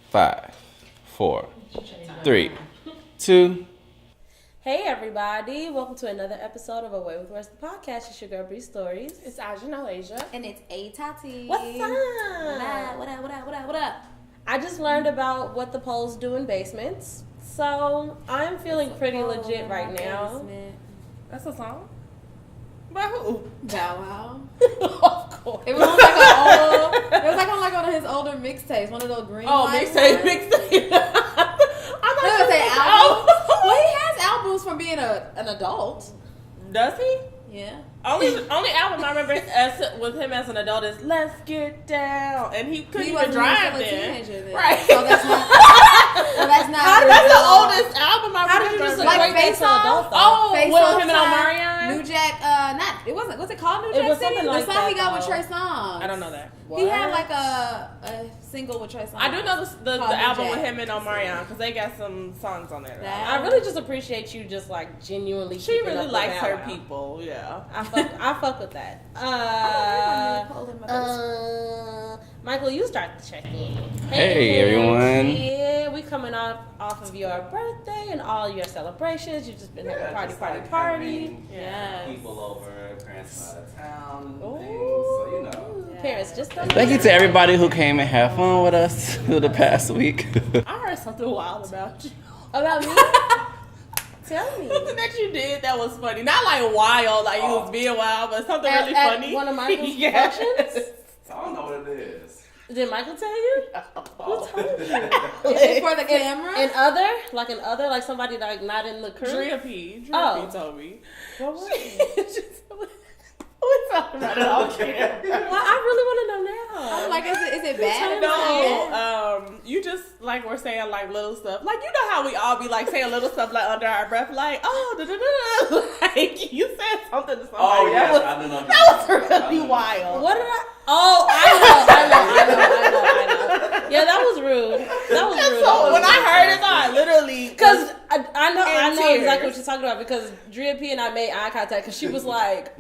5, 4, 3, 2. Hey everybody, welcome to another episode of Away with Words, the podcast. It's your girl Bree Stories. It's Asia. And it's A Tati. What's up? What up? I just learned about what the poles do in basements, so I'm feeling pretty legit right now. Basement. That's a song? By who? Bow Wow. Of course. It was on like an old. It was like on one of his older mixtapes, one of those green. Mixtape. I'm not gonna say albums. Well, he has albums from being an adult. Does he? Yeah. Only album I remember with him as an adult is "Let's Get Down," and he couldn't even drive then. Right. So that's not. That's not. That's the oldest album I remember. How did you just like equate that Face to Off? adult though? Oh, Face with Off him and song, Omarion? New Jack. Not. It wasn't. What's it called? New Jack was City? something The like song that, he got with though. Trey Songz. I don't know that. He had like a single with Trey Songz. I do know the Called New album Jack. with him and Omarion because they got some songs on there. That- I really just appreciate you just like genuinely. She keeping really up with likes Bow her Wow. people. Yeah. I fuck with that. Michael, you start the check-in. Hey, everyone. Yeah, we coming off of your birthday and all your celebrations. You've just been having party. Yes. People over, parents out of town, and Ooh. things, so you know. Parents just don't. Thank you to everybody who came and had fun with us through the past week. I heard something wild about you. About me? Tell me. Something that you did that was funny. Not like wild, like you was being wild, but something really At funny. one of Michael's Yes. functions? I don't know what it is. Did Michael tell you? Who told you? Is it for the camera? An other, like somebody like not in the crew. Drea P told me. What was it? We talking about it on camera. Well, I really want to know now. I'm like, is it bad? No, you just like were saying like little stuff. Like you know how we all be like saying little stuff like under our breath, like like you said something to somebody. Oh, yes, that I know. was really wild. What did I? Oh, I know. Yeah, that was rude. So when I heard it, I literally Because I know tears. exactly what you're talking about because Drea P and I made eye contact because she was like,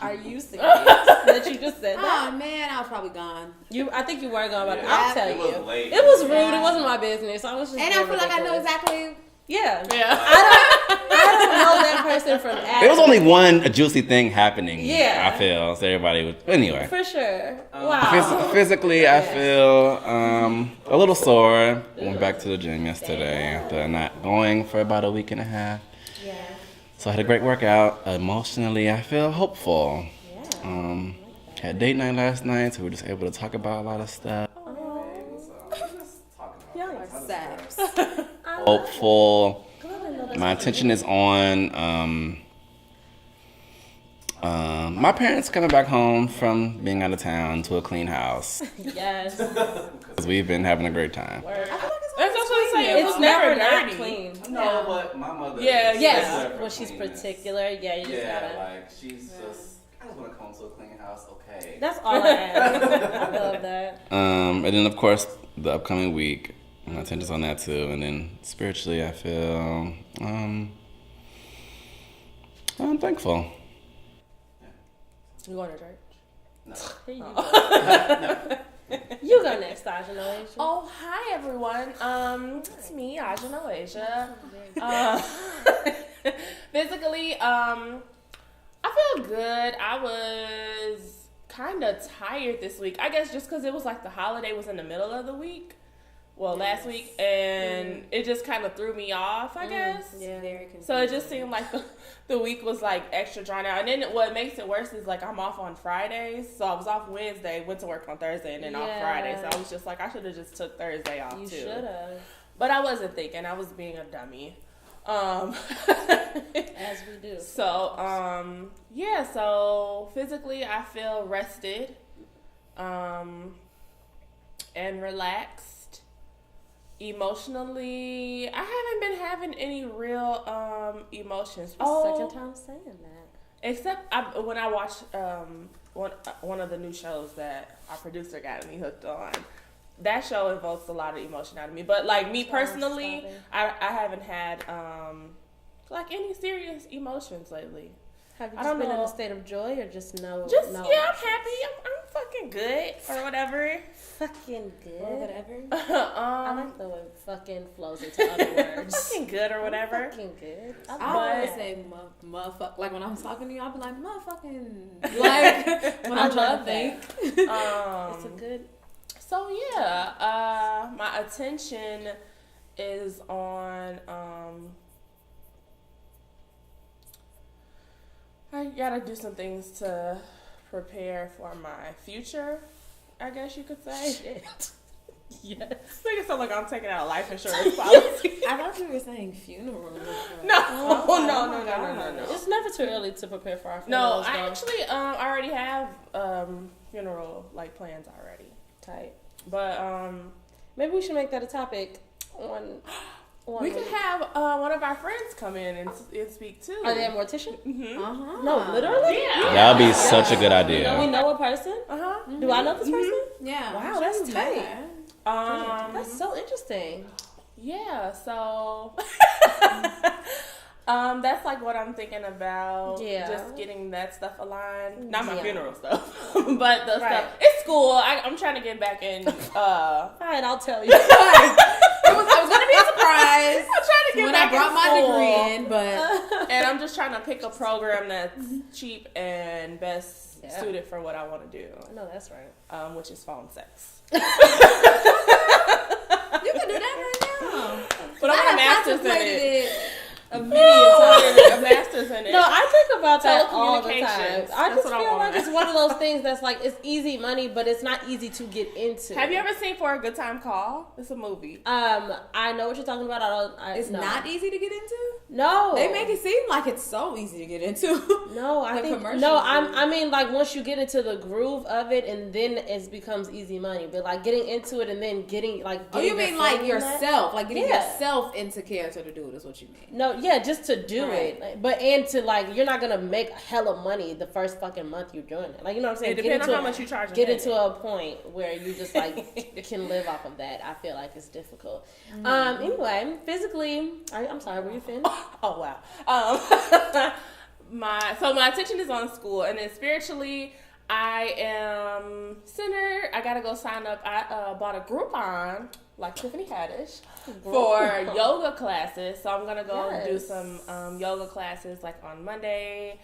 "Are you serious that you just said that?" Oh man, I was probably gone. I think you were going about it. Yeah, I'll tell it you. was late. It was rude. Yeah. It wasn't my business. I was just. And I being feel like I know ridiculous. exactly. Yeah. Yeah. I don't know that person from. There was only one juicy thing happening. Yeah. I feel so. Everybody was anyway. For sure. Wow. Physically, I feel a little sore. Went back to the gym yesterday after not going for about a week and a half. Yeah. So I had a great workout. Emotionally, I feel hopeful. Yeah. Had date night last night, so we were just able to talk about a lot of stuff. Y'all are Saps. Hopeful. glad I know that's My attention is on my parents coming back home from being out of town to a clean house. Yes. 'Cause we've been having a great time. That's what I'm saying. It's never not dirty. clean. No, but my mother. Yeah, is Yes. particular for When she's cleanness. particular, yeah, you just Yeah, gotta. like she's just. I just want to come to a clean house. Okay. That's all I ask. I love that. And then of course the upcoming week, my attention's on that too. And then spiritually, I feel I'm thankful. You going to church? No. Here you go. You go next, Asia. Oh, hi everyone. It's me, Asia. Physically, I feel good. I was kind of tired this week. I guess just because it was like the holiday was in the middle of the week. Well, last week, and it just kind of threw me off, I guess. Yeah. Very confusing. So it just seemed like the week was like extra drawn out. And then what makes it worse is like I'm off on Fridays. So I was off Wednesday, went to work on Thursday, and then off Friday. So I was just like, I should have just took Thursday off You too. should have. But I wasn't thinking. I was being a dummy. As we do. So, yeah, so physically I feel rested and relaxed. Emotionally, I haven't been having any real emotions. Second time saying that. Except when I watched one of the new shows that our producer got me hooked on. That show evokes a lot of emotion out of me. But like me personally, I haven't had like any serious emotions lately. Have you I just don't been in know. a state of joy or just no? Just no yeah, I'm happy. I'm fucking good or whatever. Fucking good. Or whatever. I like those fucking flows into other words. Fucking good or whatever. Fucking good. I But- always say motherfucker. Like when I'm talking to you, I'll be like motherfucking. Like when I'm trying to think. It's a good. So yeah, my attention is on. I gotta do some things to prepare for my future, I guess you could say. Shit. Yes. Make it sound like I'm taking out a life insurance policy. I thought you were saying funeral. No. It's never too early to prepare for our No, funerals. I though. actually already have funeral like plans already. Tight. But Maybe we should make that a topic on. we could have one of our friends come in and speak too. Are they a mortician? Uh-huh. No, literally. Yeah. That would be such a good Do we idea. know a person? Do I know this person? Yeah. Wow, that's She's tight. better. That's so interesting. Yeah, so that's like what I'm thinking about. Yeah. Just getting that stuff aligned. Not my Yeah. funeral stuff, but the Right. stuff. It's school. I'm trying to get back in. All right, I'll tell you. I was gonna be a surprise I'm trying to get when back I brought in my school. degree in, but And I'm just trying to pick a program that's cheap and best Yeah. suited for what I want to do, No, that's right. which is phone sex. you can do that right now. But I'm a master's in contemplated it. a million times. A master's in it. No, I think about that all the time. Telecommunications. I That's just what I feel like want. it's one of those things that's like it's easy money, but it's not easy to get into. Have you ever seen For a Good Time Call? It's a movie. I know what you're talking about. It's no. not easy to get into. No, They make it seem like it's so easy to get into. No, I The think commercials no. do. I mean, like once you get into the groove of it, and then it becomes easy money. But like getting into it and then getting like. Oh, you getting mean your like foot in that? yourself, like getting Yeah. yourself into character to do it is what you mean. No, yeah, just to do Right. it. Like, but and to like, you're not gonna make hella money the first fucking month you're doing it. Like, you know what I'm saying? It depends on how much you charge. Get into a point where you just like can live off of that. I feel like it's difficult. Anyway, physically, I'm sorry. Were you finished? Oh wow. My attention is on school, and then spiritually, I am centered. I gotta go sign up. I bought a Groupon, like Tiffany Haddish, for yoga classes. So I'm gonna go do Yes. some yoga classes like on Monday.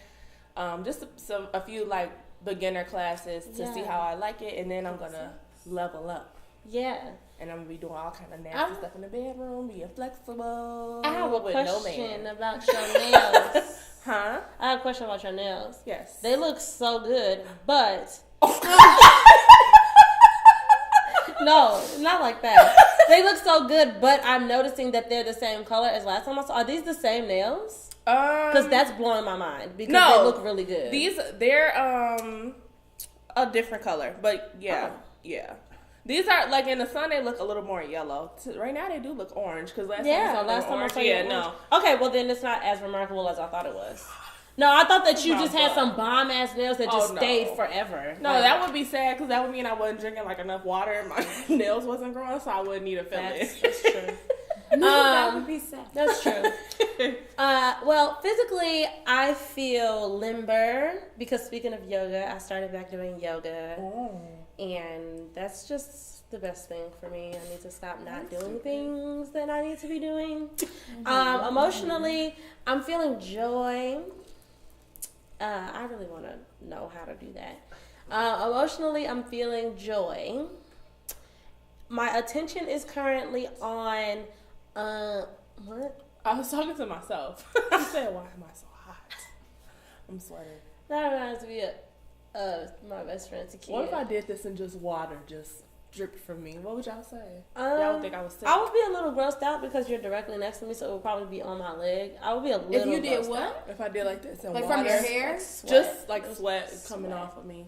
Just a few like beginner classes to see how I like it, and then I'm gonna level up. Yeah. And I'm gonna be doing all kind of nasty stuff in the bedroom, being flexible. I have a with question no man. about your nails. Huh? I have a question about your nails. Yes. They look so good, but no, not like that. They look so good, but I'm noticing that they're the same color as last time I saw. Are these the same nails? Because that's blowing my mind. Because no, they look really good. they're a different color, but yeah. These are like in the sun. They look a little more yellow. Right now they do look orange because last time I saw you you. no. Okay, well then it's not as remarkable as I thought it was. No, I thought that you just had some bomb ass nails that just stayed forever. No, that would be sad because that would mean I wasn't drinking like enough water and my nails wasn't growing, so I wouldn't need a filling. That's true. That would be sad. That's true. Well, physically, I feel limber because speaking of yoga, I started back doing yoga, and that's just the best thing for me. I need to stop not doing things that I need to be doing. Emotionally, I'm feeling joy. I really want to know how to do that. Emotionally, I'm feeling joy. My attention is currently on. What? I was talking to myself. I said, "Why am I so hot? I'm sweating." That reminds me of my best friend Takia. What if I did this and just water just dripped from me? What would y'all say? Y'all would think I was sick. I would be a little grossed out because you're directly next to me, so it would probably be on my leg. I would be a little. If you did grossed what? out. If I did like this and Like water, from your hair? just like sweat coming off of me.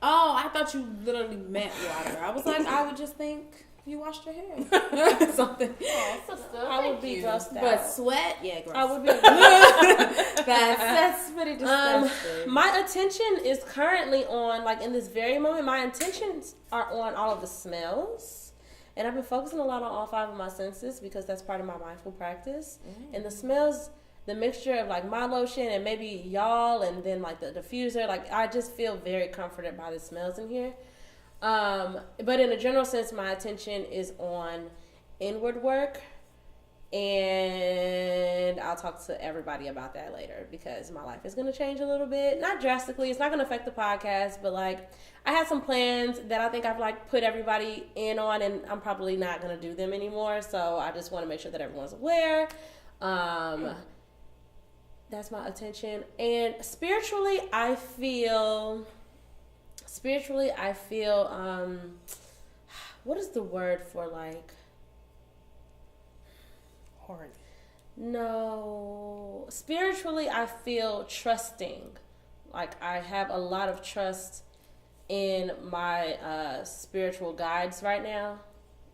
Oh, I thought you literally meant water. I was like, I would just think you washed your hair. Something. I would be grossed out. But sweat, yeah, gross. I would be. That's pretty disgusting. My attention is currently on, like in this very moment, my intentions are on all of the smells. And I've been focusing a lot on all 5 of my senses because that's part of my mindful practice. And the smells, the mixture of like my lotion and maybe y'all and then like the diffuser, like I just feel very comforted by the smells in here. But in a general sense, my attention is on inward work. And I'll talk to everybody about that later because my life is going to change a little bit. Not drastically. It's not going to affect the podcast, but like I have some plans that I think I've like put everybody in on, and I'm probably not going to do them anymore. So I just want to make sure that everyone's aware. That's my attention. And spiritually, I feel what is the word for like Horny. No. Spiritually, I feel trusting. Like, I have a lot of trust in my spiritual guides right now.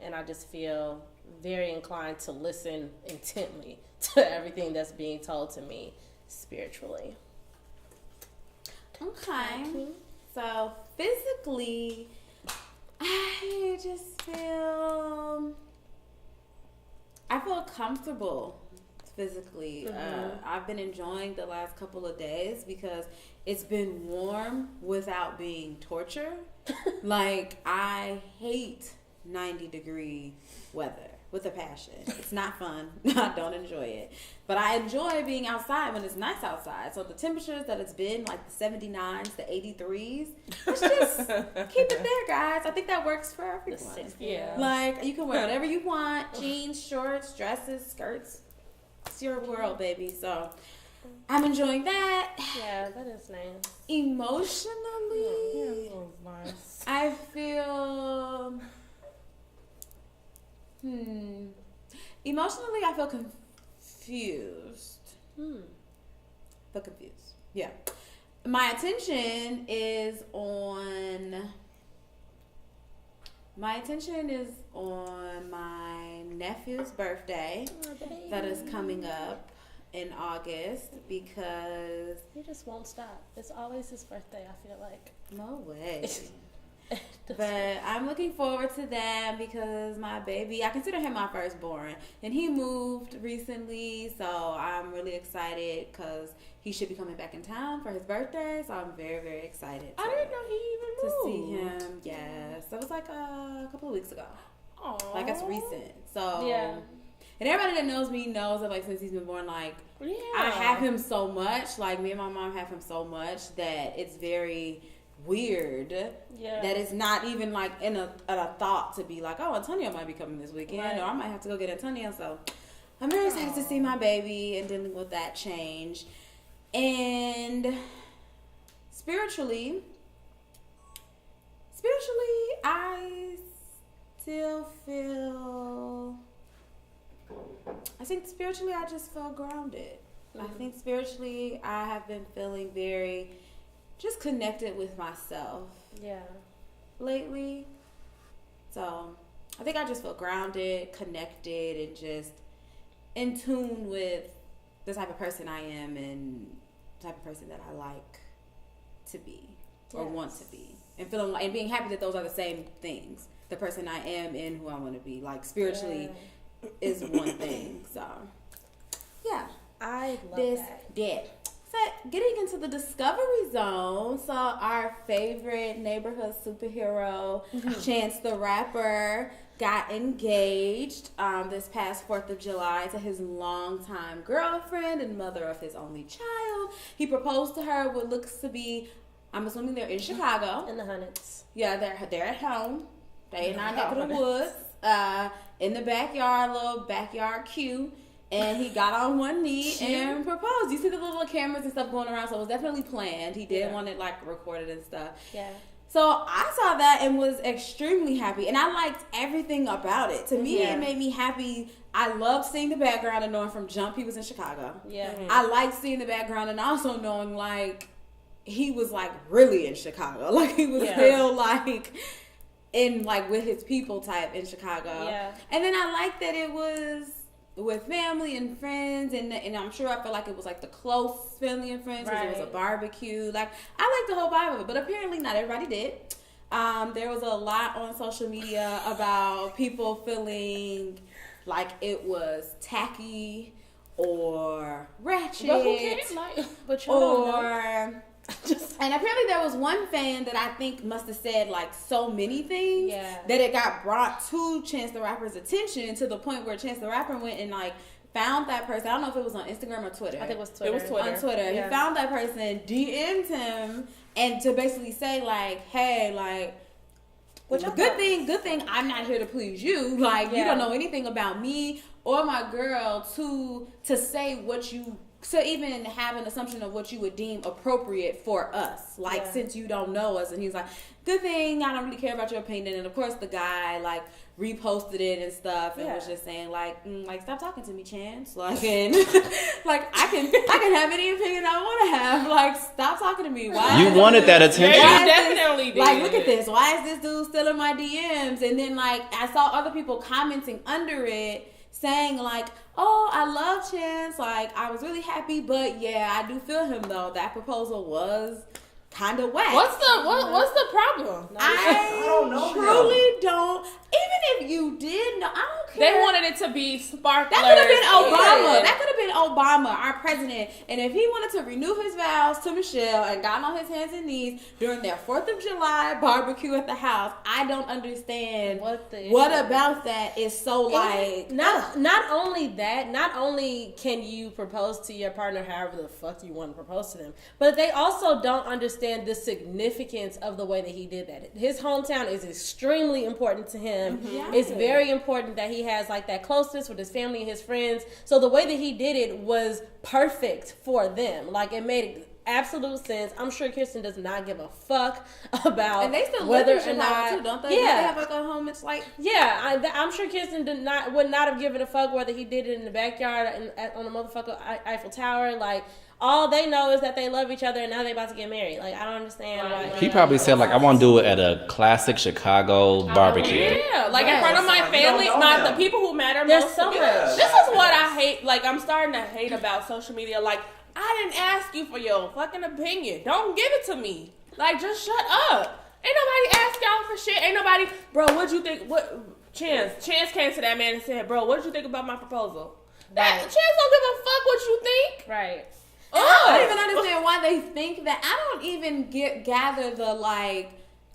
And I just feel very inclined to listen intently to everything that's being told to me spiritually. Okay. So, physically, I just feel comfortable physically. I've been enjoying the last couple of days because it's been warm without being torture. Like, I hate 90-degree weather with a passion. It's not fun. I don't enjoy it. But I enjoy being outside when it's nice outside. So the temperatures that it's been, like the 79s, the 83s, let's just keep it there, guys. I think that works for everyone. Yeah. Like, you can wear whatever you want. Jeans, shorts, dresses, skirts. It's your world, baby. So I'm enjoying that. Yeah, that is nice. Emotionally, Nice. I feel... Emotionally, I feel confused. Feel confused. Yeah. My attention is on my nephew's birthday that is coming up in August because He just won't stop. It's always his birthday, I feel like. no way. But I'm looking forward to that because my baby, I consider him my firstborn, and he moved recently, so I'm really excited because he should be coming back in town for his birthday, so I'm very, very excited I didn't know he to even moved. see him. Yes, that was like a couple of weeks ago. Aww. Like, it's recent. So, Yeah. and everybody that knows me knows that, like, since he's been born, like, Yeah. I have him so much, like, me and my mom have him so much that it's very weird. Yeah. That it's not even like in a thought to be like, oh, Antonio might be coming this weekend, Right. or I might have to go get Antonio. So I'm very excited to see my baby and dealing with that change. And spiritually, I still feel. I think spiritually, I just feel grounded. I think spiritually, I have been feeling very just connected with myself Yeah. lately. So I think I just feel grounded, connected, and just in tune with the type of person I am and the type of person that I like to be or want to be. And feeling like, and being happy that those are the same things. The person I am and who I want to be. Like, spiritually is one thing. So yeah. I love that. Yeah. So, getting into the discovery zone, so our favorite neighborhood superhero, Chance the Rapper, got engaged this past 4th of July to his longtime girlfriend and mother of his only child. He proposed to her what looks to be, I'm assuming they're in Chicago. In the hundreds. Yeah, they're at home. They in our neck of the woods. In the backyard, little backyard cue. And he got on one knee and proposed. You see the little cameras and stuff going around, so it was definitely planned. He did want it like recorded and stuff. Yeah. So I saw that and was extremely happy, and I liked everything about it. To me, it made me happy. I loved seeing the background and knowing from jump he was in Chicago. Yeah. I liked seeing the background and also knowing like he was like really in Chicago, like he was still like in like with his people type in Chicago. Yeah. And then I liked that it was with family and friends, and I'm sure I felt like it was like the close family and friends because it was a barbecue. Like, I liked the whole vibe of it, but apparently not everybody did. There was a lot on social media about people feeling like it was tacky or ratchet, But who cares? Like, but you don't know. or And apparently there was one fan that I think must have said like so many things that it got brought to Chance the Rapper's attention to the point where Chance the Rapper went and like found that person. I don't know if it was on Instagram or Twitter. I think it was Twitter. It was Twitter. On Twitter. Yeah. He found that person, DM'd him, and to basically say like, hey, like, good thing I'm not here to please you. Like, you don't know anything about me or my girl to say what you, to even have an assumption of what you would deem appropriate for us. Like, since you don't know us. And he's like, good thing I don't really care about your opinion. And of course the guy like reposted it and stuff and was just saying like stop talking to me, Chance. Like, and like I can have any opinion I want to have. Like, stop talking to me. Why? You wanted that attention. Yeah, you definitely did. Like, look at this. Why is this dude still in my DMs? And then like I saw other people commenting under it saying like, oh, I love Chance. Like, I was really happy, but yeah, I do feel him though. That proposal was kind of whack. What's the problem? I don't know. truly don't. Even if you did know, I don't care. They wanted it to be sparklers. That could have been Obama. Yeah. That could have been Obama, our president. And if he wanted to renew his vows to Michelle and got on his hands and knees during their 4th of July barbecue at the house, I don't understand what about that is so like. Not only that, not only can you propose to your partner however the fuck you want to propose to them, but they also don't understand the significance of the way that he did that. His hometown is extremely important to him. Yeah. It's very important that he has like that closeness with his family and his friends. So the way that he did it was perfect for them. Like, it made absolute sense. I'm sure Kirsten does not give a fuck about And they still whether live in or Chicago not. too, don't they? Yeah, They have like a home. It's like I'm sure Kirsten would not have given a fuck whether he did it in the backyard on the motherfucker Eiffel Tower. Like, all they know is that they love each other and now they about to get married. Like, I don't understand why. He probably said like, I want to do it at a classic Chicago barbecue. Yeah, like in front of my family, the people who matter There's most. so to me. much. This is what I hate. Like, I'm starting to hate about social media. Like, I didn't ask you for your fucking opinion. Don't give it to me. Like, just shut up. Ain't nobody ask y'all for shit. Ain't nobody, bro. What'd you think? Chance came to that man and said, bro, what did you think about my proposal? That Chance don't give a fuck what you think. Right. I don't even understand why they think that. I don't even gather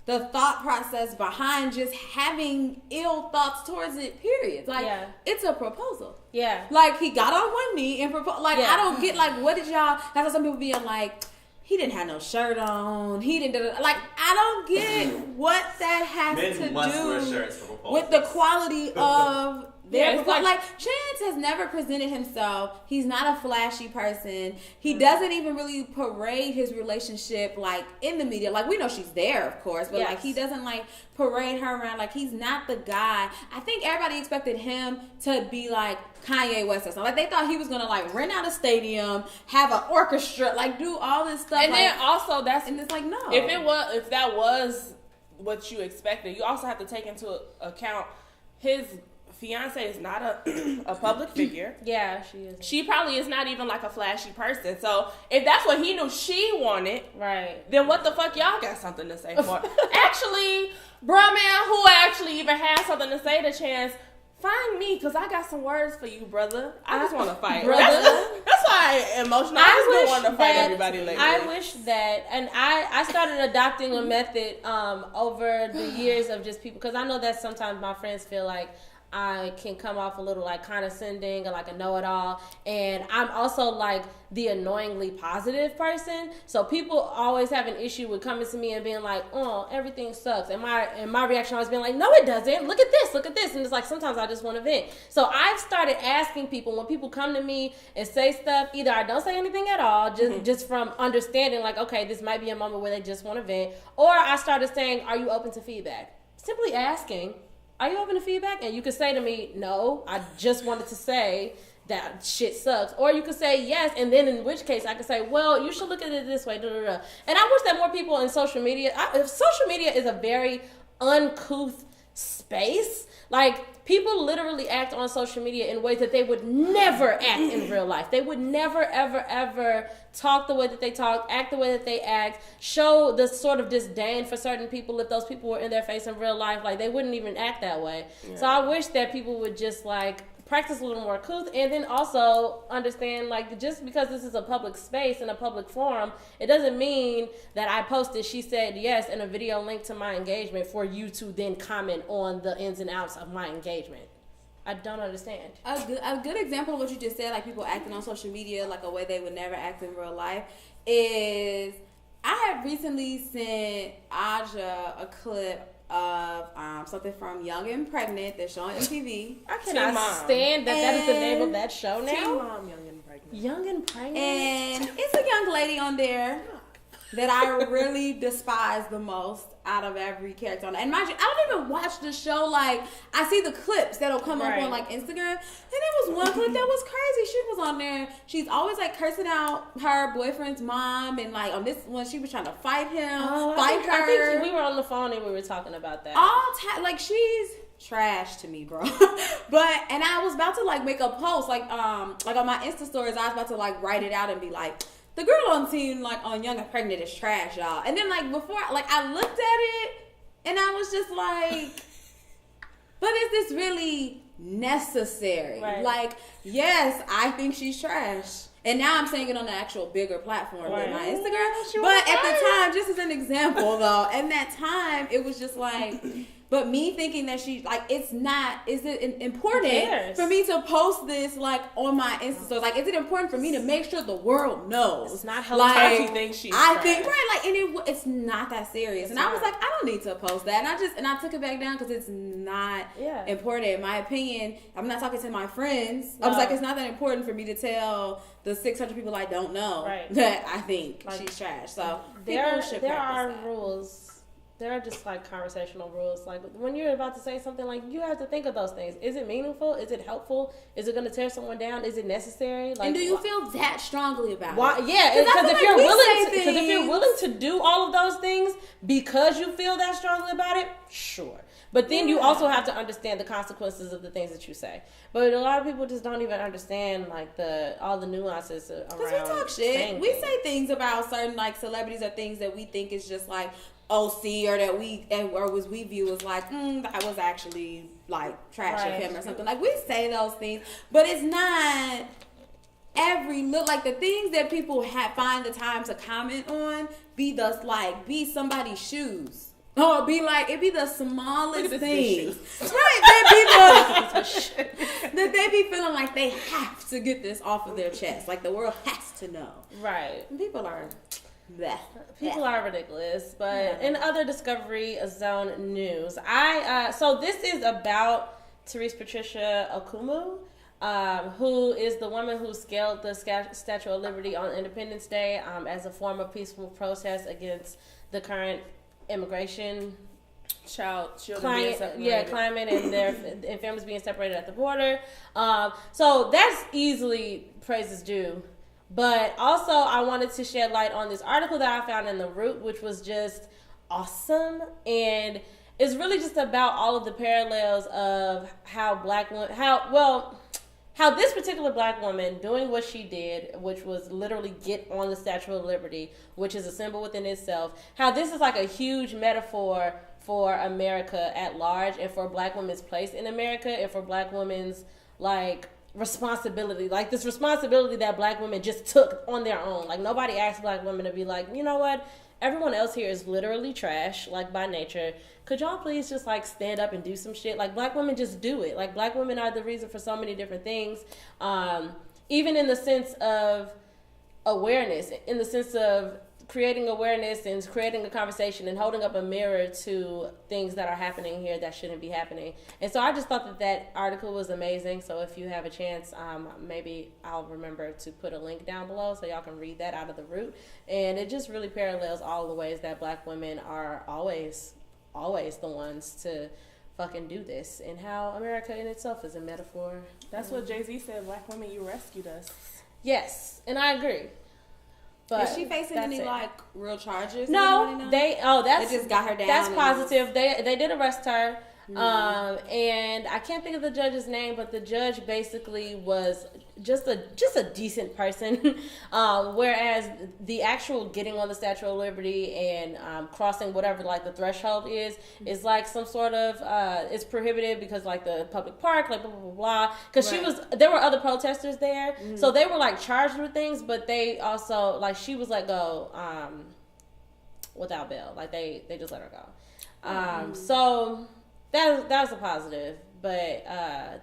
the thought process behind just having ill thoughts towards it, period. Like, it's a proposal. Yeah. Like, he got on one knee and proposed. Like, I don't get, like, what did y'all... That's why some people being like, he didn't have no shirt on. He didn't... Like, I don't get what that has to do with the quality of... like Chance has never presented himself. He's not a flashy person. He doesn't even really parade his relationship like in the media. Like, we know she's there, of course, but like he doesn't like parade her around. Like, he's not the guy. I think everybody expected him to be like Kanye West or something. Like, they thought he was gonna like rent out a stadium, have an orchestra, like do all this stuff. And like, then also and it's like, no. If that was what you expected, you also have to take into account his fiance is not a public figure. Yeah, she is. She probably is not even like a flashy person. So if that's what he knew she wanted, right, then what the fuck y'all got something to say for? Actually, bruh, man, who actually even has something to say to Chance? Find me, because I got some words for you, brother. I just want to fight. Brother. That's why I'm emotional. I just want to fight everybody lately. I wish that, and I started adopting a method over the years of just people, because I know that sometimes my friends feel like I can come off a little like condescending or like a know-it-all, and I'm also like the annoyingly positive person. So people always have an issue with coming to me and being like, "Oh, everything sucks," and my reaction always being like, "No, it doesn't. Look at this," and it's like sometimes I just want to vent. So I've started asking people when people come to me and say stuff. Either I don't say anything at all, just from understanding like, okay, this might be a moment where they just want to vent, or I started saying, "Are you open to feedback?" Simply asking. Are you open to feedback? And you could say to me, no, I just wanted to say that shit sucks. Or you could say yes, and then in which case I could say, well, you should look at it this way. And I wish that more people in social media, social media is a very uncouth space. Like, people literally act on social media in ways that they would never act in real life. They would never, ever, ever talk the way that they talk, act the way that they act, show the sort of disdain for certain people if those people were in their face in real life. Like, they wouldn't even act that way. Yeah. So I wish that people would just, like, practice a little more truth, and then also understand, like, just because this is a public space and a public forum, it doesn't mean that I posted "she said yes" and a video link to my engagement for you to then comment on the ins and outs of my engagement. I don't understand. A good example of what you just said, like people acting on social media like a way they would never act in real life, is I have recently sent Aja a clip of something from Young and Pregnant that's on MTV. I cannot stand that is the name of that show now. Teen Mom, Young and Pregnant. Young and Pregnant. And it's a young lady on there that I really despise the most out of every character on it. And mind you, I don't even watch the show. Like, I see the clips that'll come up on, like, Instagram. And there was one clip that was crazy. She was on there. She's always, like, cursing out her boyfriend's mom. And, like, on this one, she was trying to fight him, her. I think we were on the phone and we were talking about that. Like, she's trash to me, bro. And I was about to, like, make a post, like on my Insta stories, I was about to, like, write it out and be like, the girl on team, like, on Young and Pregnant is trash, y'all. And then, like, before, like, I looked at it, and I was just like, but is this really necessary? Right. Like, yes, I think she's trash. And now I'm saying it on the actual bigger platform than my Instagram. But at the time, just as an example, though, in that time, it was just like... But me thinking that she, like, it's not, is it important for me to post this, like, on my Insta? So, like, is it important for me to make sure the world knows? It's not helpful. Like, you think she's it's not that serious. And I was like, I don't need to post that. And I took it back down because it's not important. In my opinion, I'm not talking to my friends. I was like, it's not that important for me to tell the 600 people I don't know that I think she's trash. So, there are rules. There are just, like, conversational rules. Like, when you're about to say something, like, you have to think of those things. Is it meaningful? Is it helpful? Is it going to tear someone down? Is it necessary? Like, and do you feel that strongly about it? Yeah, because if you're willing to do all of those things because you feel that strongly about it, sure. But then you also have to understand the consequences of the things that you say. But a lot of people just don't even understand, like, all the nuances around. Because we talk shit. We say things about certain, like, celebrities or things that we think is just, like, OC, or that we view as like, that was actually, like, trash of him or something. Like, we say those things, but it's not like, the things that people find the time to comment on be somebody's shoes. Or it'd be the smallest things. Right, that they be feeling like they have to get this off of their chest. Like, the world has to know. Right. And people are... People are ridiculous. But in other Discovery Zone news, so this is about Therese Patricia Okumu, who is the woman who scaled the Statue of Liberty on Independence Day as a form of peaceful protest against the current immigration climate and families being separated at the border. So that's easily praises due. But also, I wanted to shed light on this article that I found in The Root, which was just awesome. And it's really just about all of the parallels of how this particular black woman doing what she did, which was literally get on the Statue of Liberty, which is a symbol within itself, how this is like a huge metaphor for America at large and for black women's place in America and for black women's, like, responsibility, like this responsibility that black women just took on their own. Like, nobody asked black women to be like, you know what, everyone else here is literally trash, like, by nature. Could y'all please just, like, stand up and do some shit? Like, black women just do it. Like, black women are the reason for so many different things. Even in the sense of awareness, in the sense of creating awareness and creating a conversation and holding up a mirror to things that are happening here that shouldn't be happening. And so I just thought that article was amazing. So if you have a chance, maybe I'll remember to put a link down below so y'all can read that out of The Root. And it just really parallels all the ways that black women are always the ones to fucking do this, and how America in itself is a metaphor. That's what Jay-Z said, black women, you rescued us. Yes, and I agree. But is she facing any like real charges? No, they just got her down. That's positive. They did arrest her. And I can't think of the judge's name, but the judge basically was just a decent person. Whereas the actual getting on the Statue of Liberty and crossing whatever like the threshold is like some sort of it's prohibited because like the public park, like blah blah blah blah. Because there were other protesters there, so they were like charged with things, but they also like she was let go without bail. Like they just let her go. So that was a positive. But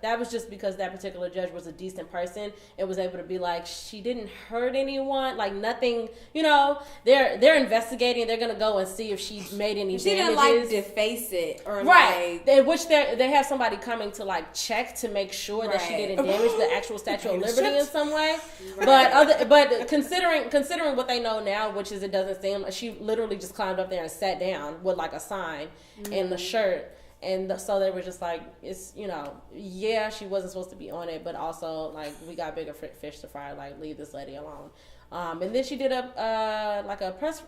that was just because that particular judge was a decent person and was able to be like, she didn't hurt anyone, like nothing, you know. They're investigating. They're gonna go and see if she made any damages. She didn't like deface it or right. Which they have somebody coming to like check to make sure that she didn't damage the actual Statue of Liberty in some way. But considering what they know now, which is it doesn't seem like she literally just climbed up there and sat down with like a sign and the shirt. And so they were just like, it's, you know, yeah, she wasn't supposed to be on it, but also, like, we got bigger fish to fry, like, leave this lady alone. And then she did not a press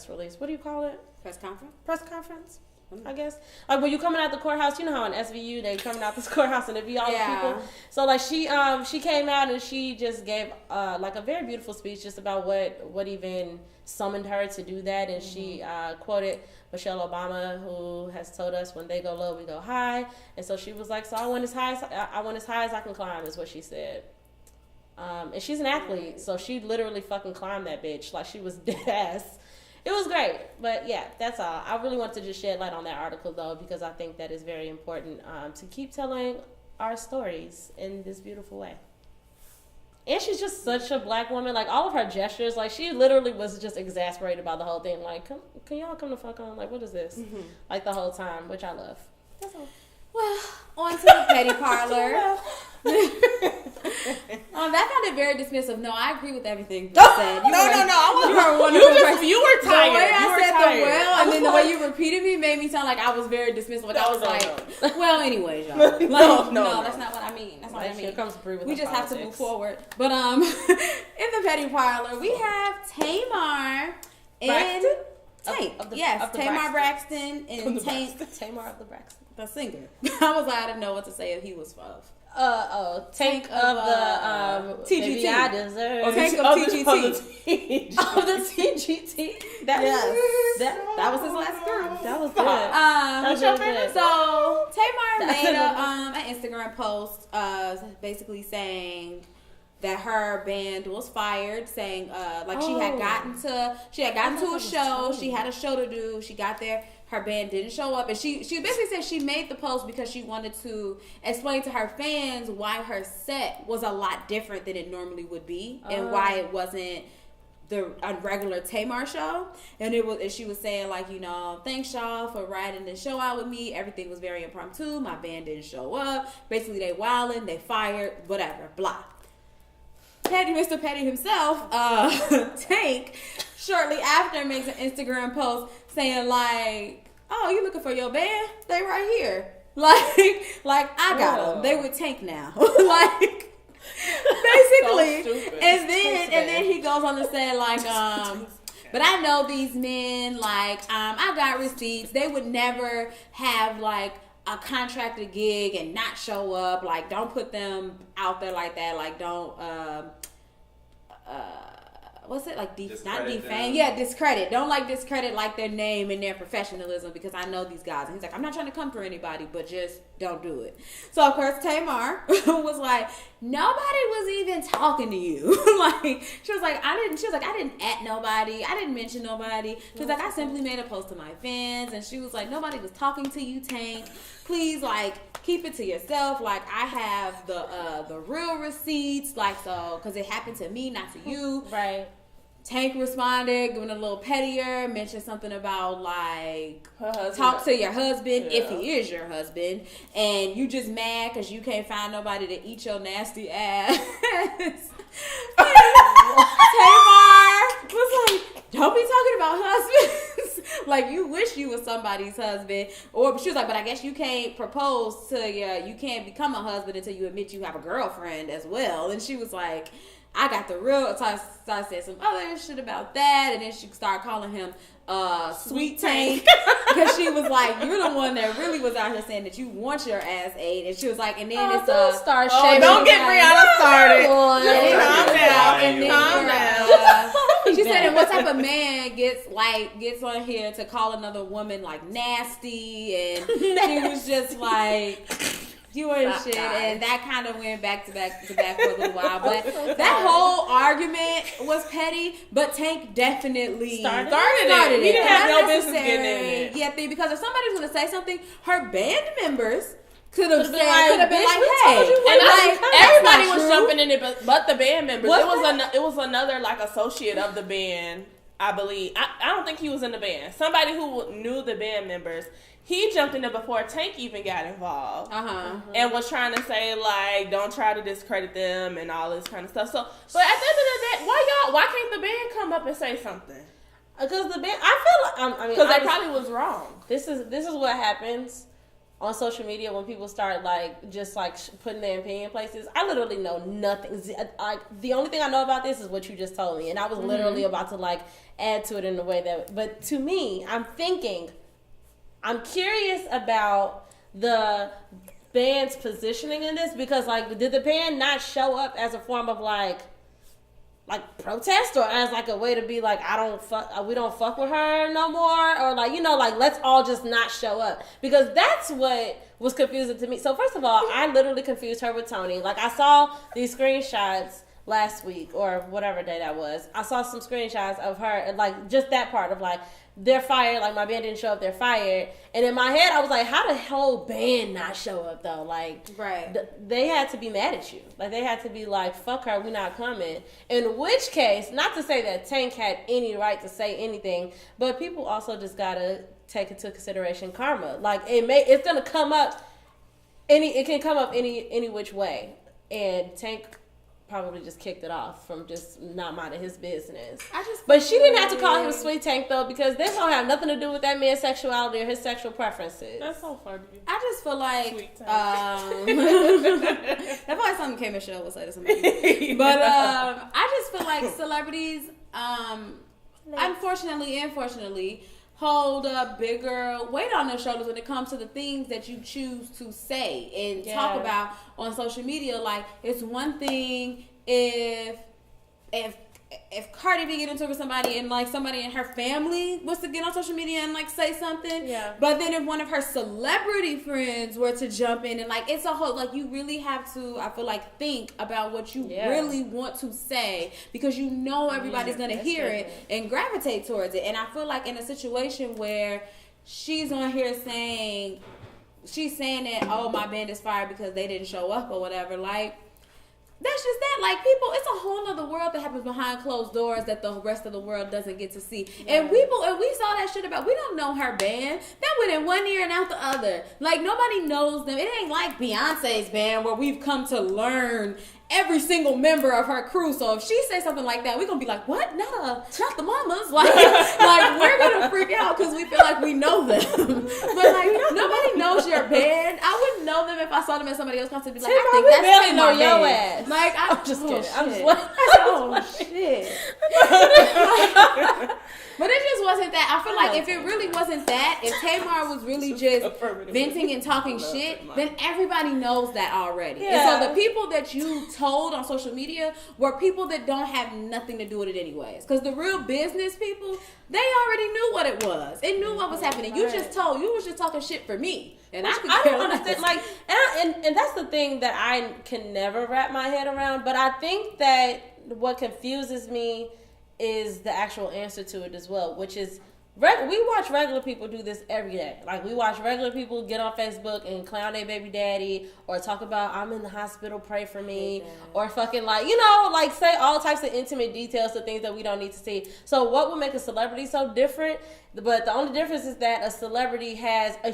release, what do you call it? Press conference, I guess. Like, when you coming out the courthouse, you know how in SVU, they coming out this courthouse and it be all the people. So, like, she came out and she just gave, like, a very beautiful speech just about what even summoned her to do that. And she quoted Michelle Obama, who has told us when they go low, we go high. And so she was like, so I went as high as I can climb, is what she said. And she's an athlete, so she literally fucking climbed that bitch. Like, she was dead ass. It was great. But yeah, that's all. I really want to just shed light on that article, though, because I think that is very important to keep telling our stories in this beautiful way. And she's just such a black woman. Like, all of her gestures, like, she literally was just exasperated by the whole thing. Like, can y'all come the fuck on? Like, what is this? Mm-hmm. Like, the whole time, which I love. That's all. Well, on to the petty parlor. That sounded very dismissive. No, I agree with everything you said. No. You were tired. The way I said the well, and then the way you repeated me made me sound like I was very dismissive. Like I was like, well, anyways, y'all. Like, no, that's not what I mean. That's not what I mean. We just have to move forward. But in the petty parlor, we have Tamar and Tank. Tamar Braxton and Tank. Tamar of the Braxton. The singer. I was like, I didn't know what to say if he was of. Tank of the TGT. Maybe I deserve. Tank of TGT. Of the TGT. That was his last girl. That was good. What's your favorite? So Tamar made an Instagram post basically saying that her band was fired, saying she had gotten to a show. She had a show to do. She got there. Her band didn't show up, and she basically said she made the post because she wanted to explain to her fans why her set was a lot different than it normally would be, and why it wasn't a regular Tamar show. And she was saying, like, you know, thanks y'all for riding the show out with me. Everything was very impromptu. My band didn't show up. Basically, they wilding, they fired, whatever, blah. Mr. Petty himself, Tank, shortly after makes an Instagram post saying like, "Oh, you looking for your band? They right here." Like I got them. They with Tank now. Like basically, so and then he goes on to say like, but I know these men. Like, I got receipts. They would never have like a contracted gig and not show up. Like, don't put them out there like that. Like, don't what's it like? Not defame. Yeah, discredit. Don't like discredit like their name and their professionalism, because I know these guys. And he's like, I'm not trying to come for anybody, but just don't do it. So of course Tamar was like, nobody was even talking to you. She was like, I didn't at nobody. I didn't mention nobody. She was like, I simply made a post to my fans, and she was like, nobody was talking to you, Tank. Please, like, keep it to yourself. Like, I have the real receipts, like, so, because it happened to me, not to you. Right. Tank responded, giving a little pettier, mentioned something about, like, talk to your husband, if he is your husband, and you just mad because you can't find nobody to eat your nasty ass. Tamar was like, don't be talking about husbands. Like, you wish you was somebody's husband. Or she was like, but I guess you can't propose to you can't become a husband until you admit you have a girlfriend as well. And she was like, I got the real. So I said some other shit about that, and then she started calling him Sweet Tank because she was like, "You're the one that really was out here saying that you want your ass ate," and she was like, and then it's start don't get Brianna started. Calm down. She said, "And what type of man gets on here to call another woman like nasty?" And she was just like. Doing shit, and that kind of went back to back for a little while. But that whole argument was petty. But Tank definitely started it. He didn't have no business getting in it. Yeah, because if somebody was gonna say something, her band members could have been like, hey, and everybody was jumping in it, but the band members. It was another like associate of the band, I believe. I don't think he was in the band. Somebody who knew the band members. He jumped in there before Tank even got involved, and was trying to say like, "Don't try to discredit them" and all this kind of stuff. So, but at the end of the day, why can't the band come up and say something? Because the band, I feel like, because they probably was wrong. This is what happens on social media when people start like just like putting their opinion in places. I literally know nothing. The only thing I know about this is what you just told me, and I was literally about to like add to it in a way that. But to me, I'm curious about the band's positioning in this because, like, did the band not show up as a form of like protest or as like a way to be like, we don't fuck with her no more, or like, like let's all just not show up, because that's what was confusing to me. So first of all, I literally confused her with Tony. Like, I saw these screenshots last week or whatever day that was. I saw some screenshots of her, like just that part of like, they're fired, like my band didn't show up, they're fired. And in my head, I was like, how the whole band not show up though? Like, right. They had to be mad at you. Like, they had to be like, fuck her, we're not coming. In which case, not to say that Tank had any right to say anything, but people also just gotta take into consideration karma. Like, it's gonna come up, it can come up any which way. And Tank probably just kicked it off from just not minding his business. But she didn't have to call him Sweet Tank though, because this don't have nothing to do with that man's sexuality or his sexual preferences. That's so funny. I just feel like that's probably something K. Michelle would say to somebody. But I just feel like celebrities, unfortunately, hold a bigger weight on their shoulders when it comes to the things that you choose to say and talk about on social media. Like, it's one thing if Cardi B get into it with somebody and like somebody in her family was to get on social media and like say something, but then if one of her celebrity friends were to jump in and like, it's a whole, like, you really have to, I feel like, think about what you really want to say, because you know everybody's gonna hear it and gravitate towards it. And I feel like in a situation where she's on here saying that, oh, my band is fired because they didn't show up or whatever, like, that's just that. Like, people, it's a whole other world that happens behind closed doors that the rest of the world doesn't get to see. And we saw that shit about, we don't know her band. That went in one ear and out the other. Like, nobody knows them. It ain't like Beyonce's band where we've come to learn every single member of her crew. So if she says something like that, we're gonna be like, what? Not the mamas. Like we're gonna freak out because we feel like we know them. But like, nobody knows your band. I wouldn't know them if I saw them at somebody else's concert. Be like, I think that's know your ass. Like, I'm just kidding. Shit. But it just wasn't that. I feel like if it really wasn't that, if Tamar was really just venting and talking shit, then everybody knows that already. Yeah. And so the people that you told on social media were people that don't have nothing to do with it anyways. Because the real business people, they already knew what it was. They knew what was happening. You was just talking shit for me. And I don't understand. Like, and that's the thing that I can never wrap my head around. But I think that what confuses me is the actual answer to it as well, which is we watch regular people do this every day. Like, we watch regular people get on Facebook and clown their baby daddy, or talk about, I'm in the hospital, pray for me, or fucking like, like say all types of intimate details to things that we don't need to see. So what would make a celebrity so different? But the only difference is that a celebrity has a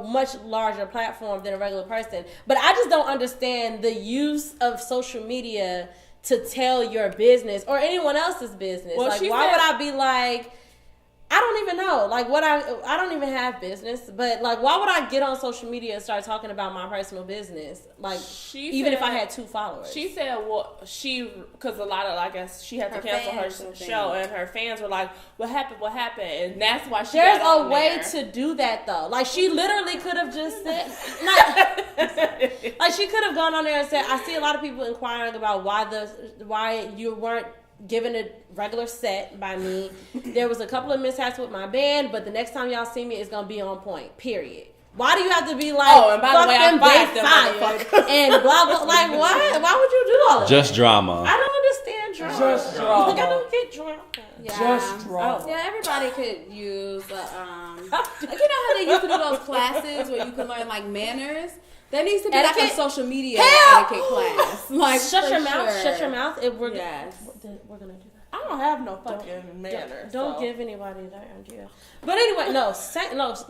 much larger platform than a regular person. But I just don't understand the use of social media to tell your business or anyone else's business. Well, like, why would I be like, I don't even know. Like, I don't even have business. But, like, why would I get on social media and start talking about my personal business? Like, even if I had 2 followers. She said, well, because a lot of, I guess, she had to cancel her show, and her fans were like, what happened? And that's why she There's got on a way there. to do that, though. Like, she literally could have just said, like, she could have gone on there and said, I see a lot of people inquiring about why you weren't given a regular set by me. There was a couple of mishaps with my band, but the next time y'all see me, it's gonna be on point. Period. Why do you have to be like, and by the way, them, I fired and blah blah? Like, why? Why would you do all that? Just drama. I don't understand drama. Just drama. Like, I don't get drama. Yeah. Just drama. Yeah, everybody could use, like, you know how they used to do those classes where you can learn, like, manners? There needs to be like a social media etiquette class. Like, shut your mouth. Shut your mouth. We're gonna do that. I don't have no fucking manners. Don't give anybody that idea. But anyway, no,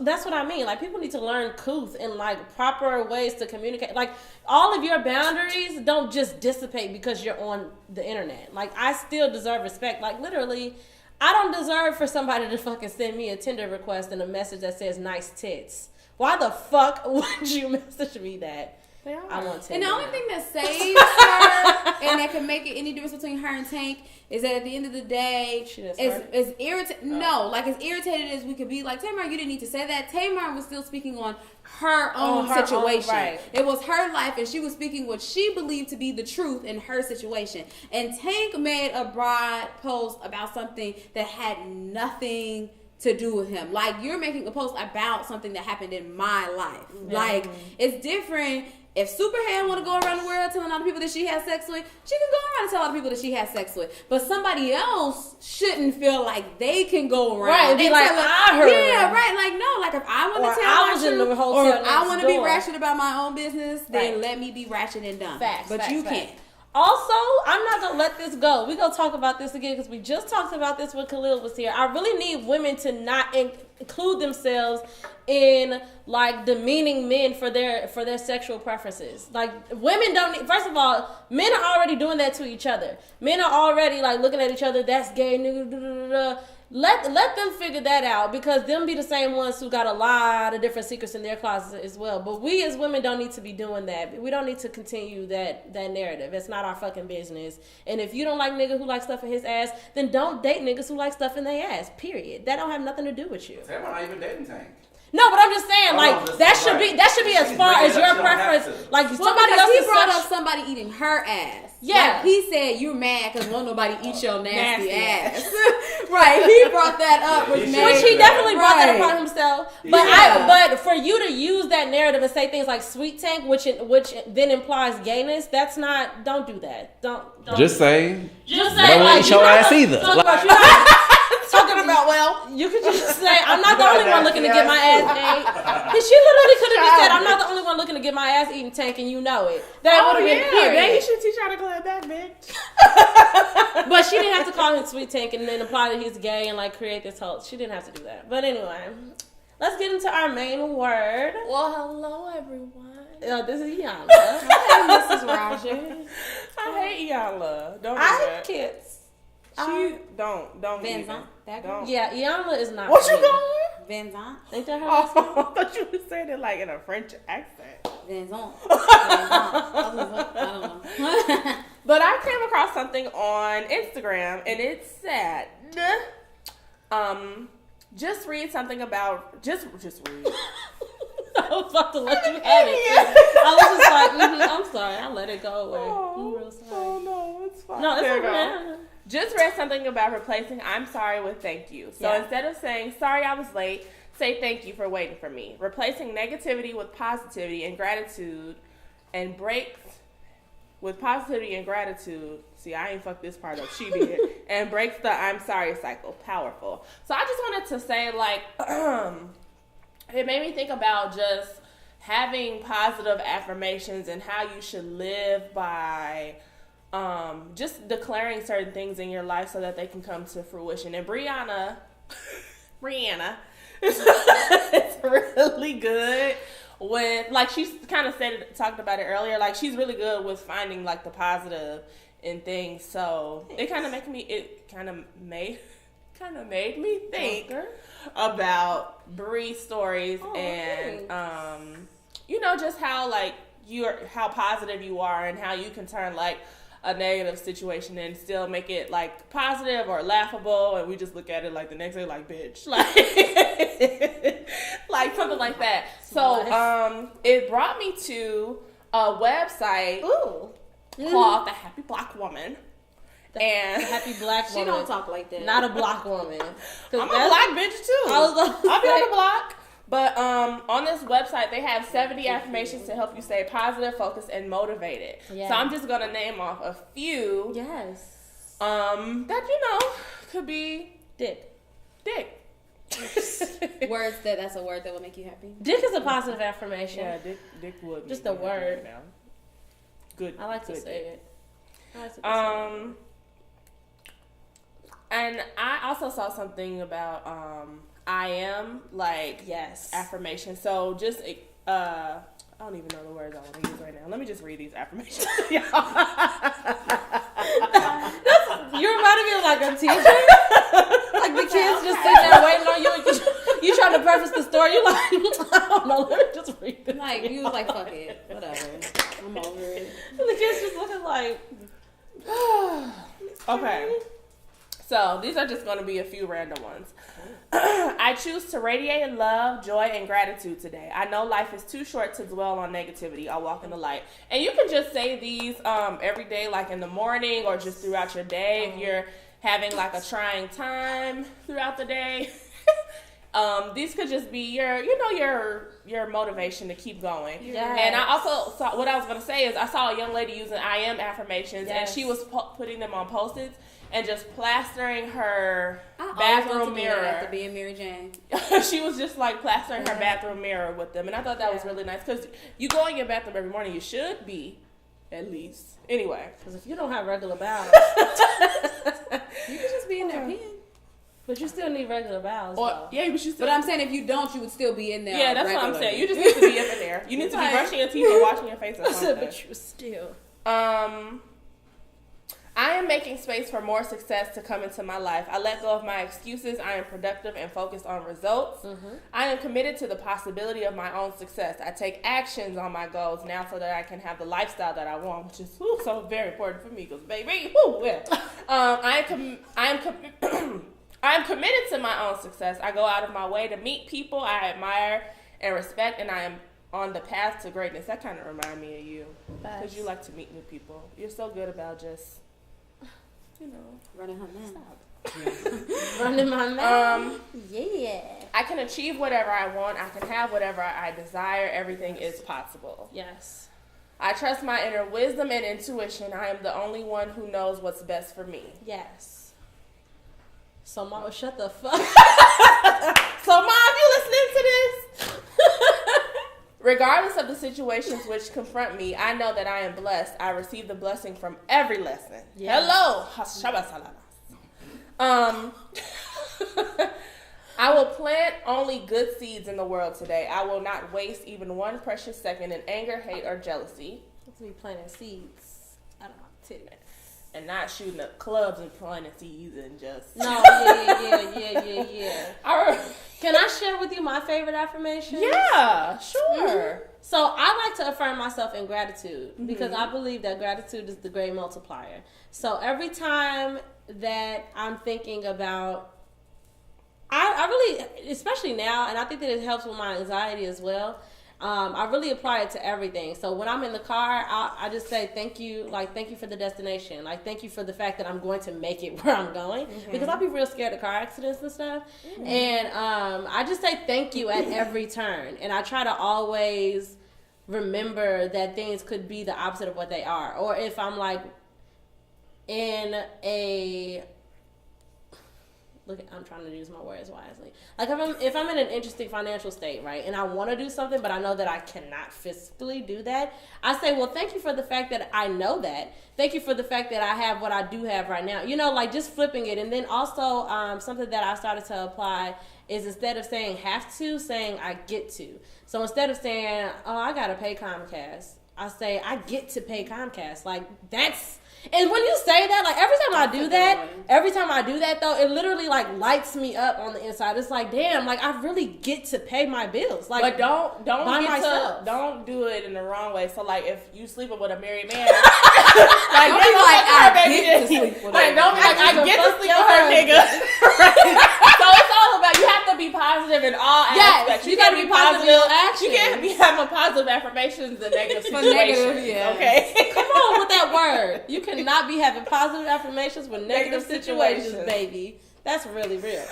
that's what I mean. Like, people need to learn couth and, like, proper ways to communicate. Like, all of your boundaries don't just dissipate because you're on the internet. Like, I still deserve respect. Like, literally, I don't deserve for somebody to fucking send me a Tinder request and a message that says nice tits. Why the fuck would you message me that? I want Tinder. And the only thing that saves her and that can make it any difference between her and Tank is that at the end of the day, as irritated. No, like, as irritated as we could be, like, Tamar, you didn't need to say that. Tamar was still speaking on her own situation. Right. It was her life, and she was speaking what she believed to be the truth in her situation. And Tank made a broad post about something that had nothing to do with him. Like, you're making a post about something that happened in my life. Yeah. Like, it's different. If Superhead want to go around the world telling all the people that she has sex with, she can go around and tell all the people that she has sex with. But somebody else shouldn't feel like they can go around. Right, be like, I heard. Yeah, right. Like, no, like, if I want to tell my truth, or if I want to be ratchet about my own business, then let me be ratchet and dumb. Facts, but you can't. Also, I'm not going to let this go. We're going to talk about this again because we just talked about this when Khalil was here. I really need women to not include themselves in, like, demeaning men for their sexual preferences. Like, women don't need, first of all, men are already doing that to each other. Men are already, like, looking at each other, that's gay, nigga, da, da, da, da. Let them figure that out, because them be the same ones who got a lot of different secrets in their closet as well. But we as women don't need to be doing that. We don't need to continue that narrative. It's not our fucking business. And if you don't like nigga who like stuff in his ass, then don't date niggas who like stuff in their ass. Period. That don't have nothing to do with you. They're not even dating Tank. No, but I'm just saying, that should be as far as your preference. Like, somebody else he brought up somebody eating her ass. Yeah, like, he said you're mad because won't nobody eat your nasty ass. Right, he brought that up, which he definitely brought that upon himself. But but for you to use that narrative and say things like sweet Tank, which then implies gayness, that's not. Don't do that. Don't just say. Just say. Don't eat your ass either. Talking about, well, you could just say, I'm not the only one looking to get my ass ate. She literally could have just said, I'm not the only one looking to get my ass eaten, Tank, and you know it. That would have been period. Then you should teach how to clap that, bitch. But she didn't have to call him Sweet Tank and then imply that he's gay and, like, create this whole. She didn't have to do that. But anyway, let's get into our main word. Well, hello, everyone. This is Iyanla. Hey, Mrs. Rogers. I hate Iyanla. Don't do I that. have kids. She don't Van even. Zant, that girl? Don't. Yeah, Iyanla is not. What you going? Van Zant? Ain't that her? Oh, I thought you were saying it like in a French accent. Van Zant. I don't know. But I came across something on Instagram, and it said, just read something about, just read. I was about to let you have it. I was just like, I'm sorry. I let it go away. I'm real sorry. Oh, no, it's fine. No, it's There you okay. go. Just read something about replacing I'm sorry with thank you. So instead of saying, sorry I was late, say thank you for waiting for me. Replacing negativity with positivity and gratitude, and breaks with positivity and gratitude. See, I ain't fucked this part up. She did. And breaks the I'm sorry cycle. Powerful. So I just wanted to say, like, it made me think about just having positive affirmations and how you should live by just declaring certain things in your life so that they can come to fruition. And Brianna is really good with, like, she's kind of talked about it earlier, like, she's really good with finding, like, the positive in things. So it kind of made kind of made me think about Bree's stories and just how like how positive you are and how you can turn like a negative situation and still make it like positive or laughable, and we just look at it like the next day like bitch, like like something like that. So it brought me to a website called The Happy Black Woman. The Happy Black Woman. She don't talk like that. Not a block woman. I'm a black bitch too. I'll be on the block. But on this website, they have 70 affirmations to help you stay positive, focused, and motivated. Yes. So I'm just gonna name off a few. Yes. That could be dick. Words that's a word that will make you happy. Dick is a positive affirmation. Yeah, dick would. Just a word. Right now. Good. I like to say it. And I also saw something about I am affirmation. So just I don't even know the words I want to use right now. Let me just read these affirmations. You reminded me of like a teacher. Like the kids just sitting there waiting on you. You trying to preface the story. You like, I don't know. Let me just read it. Like you was like, fuck it, whatever. I'm over it. And the kids just looking like. Okay. So these are just going to be a few random ones. I choose to radiate love, joy, and gratitude today. I know life is too short to dwell on negativity. I'll walk in the light. And you can just say these every day, like in the morning or just throughout your day if you're having like a trying time throughout the day. These could just be your motivation to keep going. Yes. And I also saw, what I was going to say is I saw a young lady using I am affirmations, and she was putting them on Post-its and just plastering her bathroom mirror. After being Mary Jane. She was just like plastering her bathroom mirror with them, and I thought that was really nice because you go in your bathroom every morning. You should be, at least. Anyway, because if you don't have regular bowels, you could just be in there peeing. But you still need regular bowels. Yeah, but you still. But I'm saying if you don't, you would still be in there. Yeah, that's what I'm saying. You just need to be up in there. You need to be brushing your teeth and washing your face or something. But you still. I am making space for more success to come into my life. I let go of my excuses. I am productive and focused on results. Mm-hmm. I am committed to the possibility of my own success. I take actions on my goals now so that I can have the lifestyle that I want, which is so very important for me because, baby, I am committed to my own success. I go out of my way to meet people I admire and respect, and I am on the path to greatness. That kind of reminds me of you because you like to meet new people. You're so good about just... running her mouth. Running my mouth. Yeah. I can achieve whatever I want. I can have whatever I desire. Everything is possible. Yes. I trust my inner wisdom and intuition. I am the only one who knows what's best for me. Yes. So, Mama, shut the fuck. So, Mom, you listening to this? Regardless of the situations which confront me, I know that I am blessed. I receive the blessing from every lesson. Yes. Hello. I will plant only good seeds in the world today. I will not waste even one precious second in anger, hate, or jealousy. Let's be planting seeds. I don't know, titty. And not shooting up clubs and planting seeds and just... No, yeah. Can I share with you my favorite affirmation? Yeah, sure. Mm-hmm. So I like to affirm myself in gratitude because I believe that gratitude is the great multiplier. So every time that I'm thinking about... I really, especially now, and I think that it helps with my anxiety as well, I really apply it to everything. So when I'm in the car, I just say thank you, thank you for the destination. Thank you for the fact that I'm going to make it where I'm going. Mm-hmm. Because I'll be real scared of car accidents and stuff. Mm-hmm. And I just say thank you at every turn. And I try to always remember that things could be the opposite of what they are. Or if I'm in a... I'm trying to use my words wisely. If I'm in an interesting financial state, right, and I want to do something, but I know that I cannot physically do that, I say, well, thank you for the fact that I know that. Thank you for the fact that I have what I do have right now. Just flipping it. And then also something that I started to apply is instead of saying have to, saying I get to. So instead of saying, oh, I got to pay Comcast, I say I get to pay Comcast. Like that's. And when you say that, like every time I do that though, it literally like lights me up on the inside. It's like, damn, like I really get to pay my bills. Like, but don't don't do it in the wrong way. So like if you sleeping with a married man, like don't be like I get to sleep with her. Don't be like I get to sleep with her nigga. So it's all about you have to be positive in all aspects. You gotta be positive in actions. You can't be having positive affirmations and negative situations. Okay, come on with that word. You cannot be having positive affirmations with negative situations, baby. That's really real.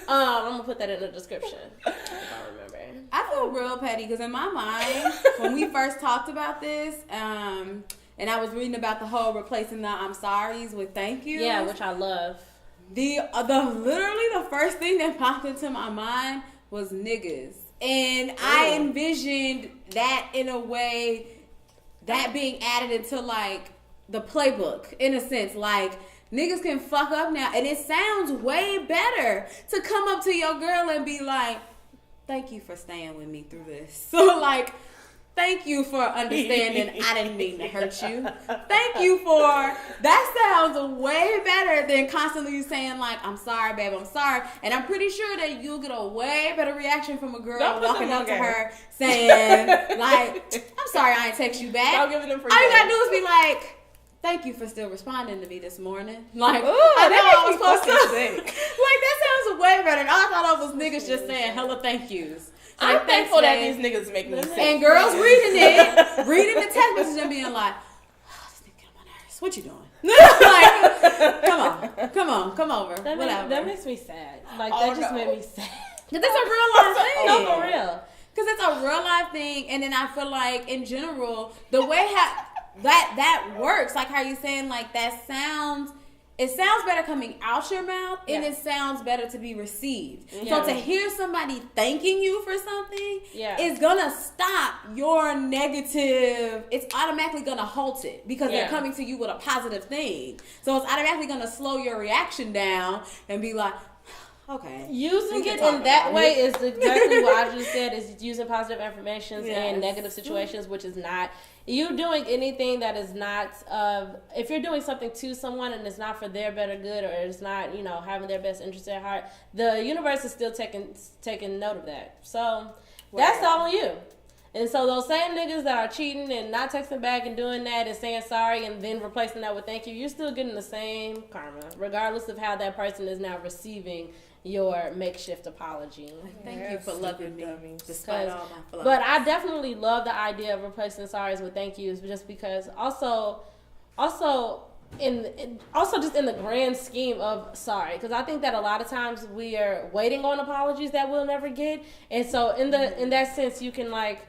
I'm gonna put that in the description if I remember. I feel real petty because in my mind, when we first talked about this, and I was reading about the whole replacing the I'm sorry's with thank you. Yeah, which I love. The literally the first thing that popped into my mind was niggas, and I envisioned that in a way that being added into like the playbook in a sense, like niggas can fuck up now, and it sounds way better to come up to your girl and be like, thank you for staying with me through this. So like, thank you for understanding I didn't mean to hurt you. Thank you for, that sounds way better than constantly saying like, I'm sorry, babe, I'm sorry. And I'm pretty sure that you'll get a way better reaction from a girl walking up to her saying like, I'm sorry I didn't text you back. Don't give them for all you gotta do is be like, thank you for still responding to me this morning. Like, ooh, I know I was supposed to. Think. Like, that sounds way better. And I thought it was niggas just saying hella thank yous. I'm thankful that these niggas make me sick. And girls reading the text message and being like, oh, this nigga get on my nerves. What you doing? Like, come over. Whatever. That makes me sad. Like, that just made me sad. Because it's a real life thing. No, for real. Because it's a real life thing. And then I feel like, in general, the way that works, like how you saying, like, it sounds better coming out your mouth, and it sounds better to be received. So to hear somebody thanking you for something is gonna stop your negative. It's automatically gonna halt it because they're coming to you with a positive thing. So it's automatically gonna slow your reaction down and be like, okay. Using it in that way is exactly what I just said, is using positive affirmations in negative situations, which is not you doing anything that is not if you're doing something to someone and it's not for their better good, or it's not, having their best interest at heart, the universe is still taking note of that. So that's all on you. And so those same niggas that are cheating and not texting back and doing that and saying sorry and then replacing that with thank you, you're still getting the same karma, regardless of how that person is now receiving your makeshift apology. Thank you for loving me despite all my flaws. But I definitely love the idea of replacing sorries with thank yous, just because also just in the grand scheme of sorry, because I think that a lot of times we are waiting on apologies that we'll never get, and so in that sense you can like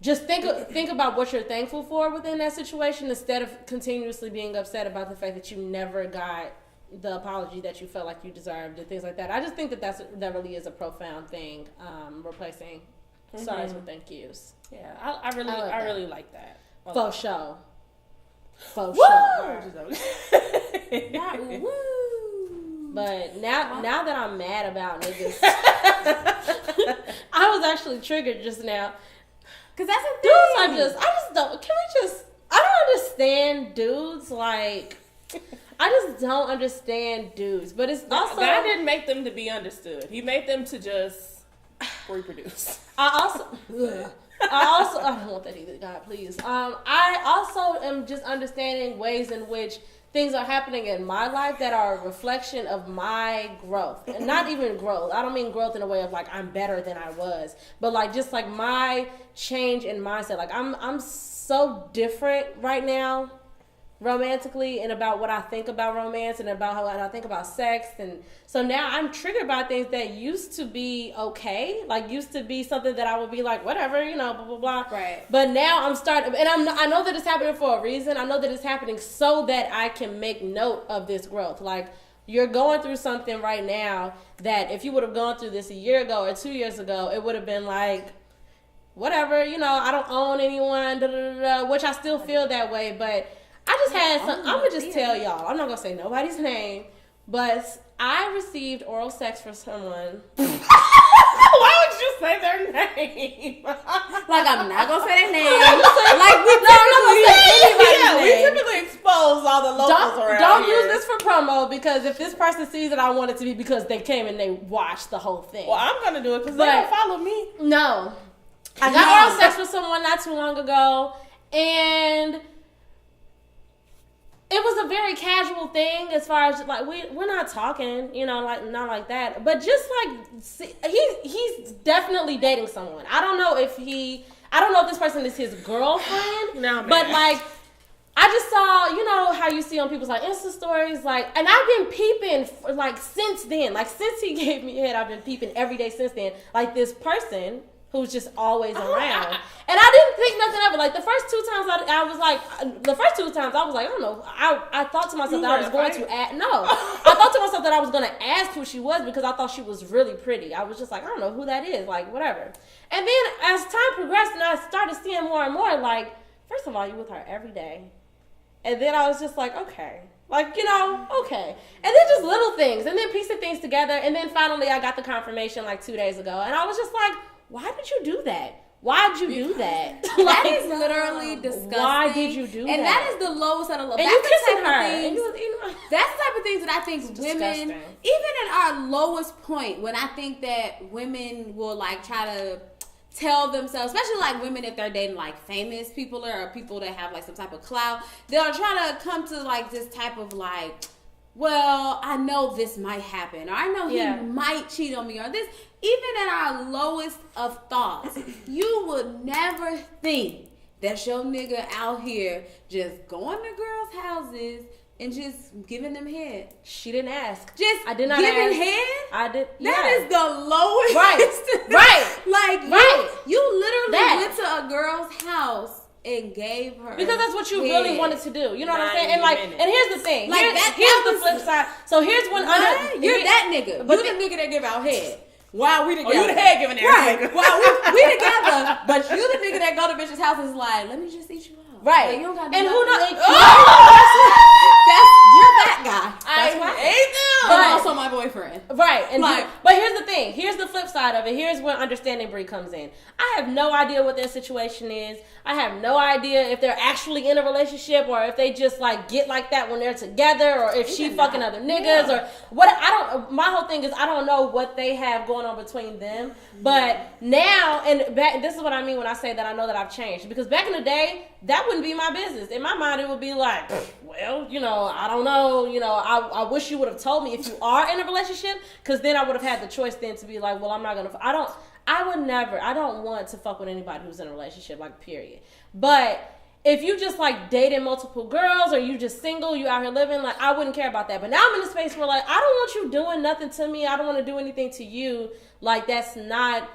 just think about what you're thankful for within that situation, instead of continuously being upset about the fact that you never got the apology that you felt like you deserved and things like that. I just think that really is a profound thing, replacing sorries with thank yous. Yeah, I really like that. Faux show. But now that I'm mad about niggas, I was actually triggered just now. Cause that's a thing. Dudes, I don't understand dudes, like, I just don't understand dudes. But it's also, God didn't make them to be understood. He made them to just reproduce. I don't want that either, God, please. I also am just understanding ways in which things are happening in my life that are a reflection of my growth. And not even growth. I don't mean growth in a way of like I'm better than I was, but like just like my change in mindset. Like I'm so different right now romantically, and about what I think about romance and about how I think about sex. And so now I'm triggered by things that used to be okay, like used to be something that I would be like, whatever, blah, blah, blah. Right. But now I'm starting, and I know that it's happening for a reason. I know that it's happening so that I can make note of this growth. Like, you're going through something right now that if you would have gone through this a year ago or 2 years ago, it would have been like, whatever, I don't own anyone, which I still feel that way, but I just had some. I'm gonna just tell y'all. I'm not gonna say nobody's name, but I received oral sex from someone. Why would you say their name? Like, I'm not gonna say their name. Like, we typically expose all the locals around Don't here. use this for promo, because if this person sees it, I want it to be because they came and they watched the whole thing. Well, I'm gonna do it because they don't follow me. No. I got oral sex with someone not too long ago, and it was a very casual thing as far as like we're not talking, you know, like not like that. But just like he's definitely dating someone. I don't know if this person is his girlfriend. No, man. But like I just saw, you know how you see on people's like Insta stories, like, and I've been peeping for, like since then, like since he gave me a head, I've been peeping every day since then. Like this person who's just always around. And I didn't think nothing of it. Like the first two times I was like, I don't know. I thought to myself that I was going to ask. No, I thought to myself that I was going to ask who she was because I thought she was really pretty. I was just like, I don't know who that is. Like whatever. And then as time progressed and I started seeing more and more, like, first of all, you with her every day. And then I was just like, okay. Like, you know, okay. And then just little things. And then piecing things together. And then finally I got the confirmation like 2 days ago. And I was just like, why did you do that? Why'd you do that? That is literally disgusting. Why did you do that? And that is the lowest of the low. And you kissing her. And that's the type of things that I think women, disgusting. even at our lowest point, when I think that women will like try to tell themselves, especially like women if they're dating like famous people or people that have like some type of clout, they'll try to come to like this type of like, well, I know this might happen, or I know he might cheat on me, or this. Even at our lowest of thoughts, you would never think that your nigga out here just going to girls' houses and just giving them head. She didn't ask. I did not giving ask. Head? I did. That is the lowest. Right. Like, you literally went to a girl's house and gave her because that's what you head. really wanted to do. You know what I'm saying? And like, and here's the thing. Like here's the flip side. So here's when you're that nigga. But you the nigga that give out head. Wow, we together. Oh, you the head giving ass nigga. Wow, we together. But you the nigga that go to bitch's house and is like, let me just eat you out. Right. Like, you don't got and who knows? You're that guy. That's I right. hate them. But also my boyfriend. Right. And like, but here's the thing. Here's the flip side of it. Here's where understanding Brie comes in. I have no idea what their situation is. I have no idea if they're actually in a relationship or if they just like get like that when they're together or if she fucking other niggas or what. My whole thing is I don't know what they have going on between them. But now, and back, this is what I mean when I say that I know that I've changed. Because back in the day, that wouldn't be my business. In my mind, it would be like, well, you know, I don't know. You know, I wish you would have told me if you are in a relationship, because then I would have had the choice then to be like, well, I'm not going to, I don't want to fuck with anybody who's in a relationship, like, period. But if you just like dating multiple girls or you just single, you out here living, like, I wouldn't care about that. But now I'm in a space where like, I don't want you doing nothing to me. I don't want to do anything to you. Like, that's not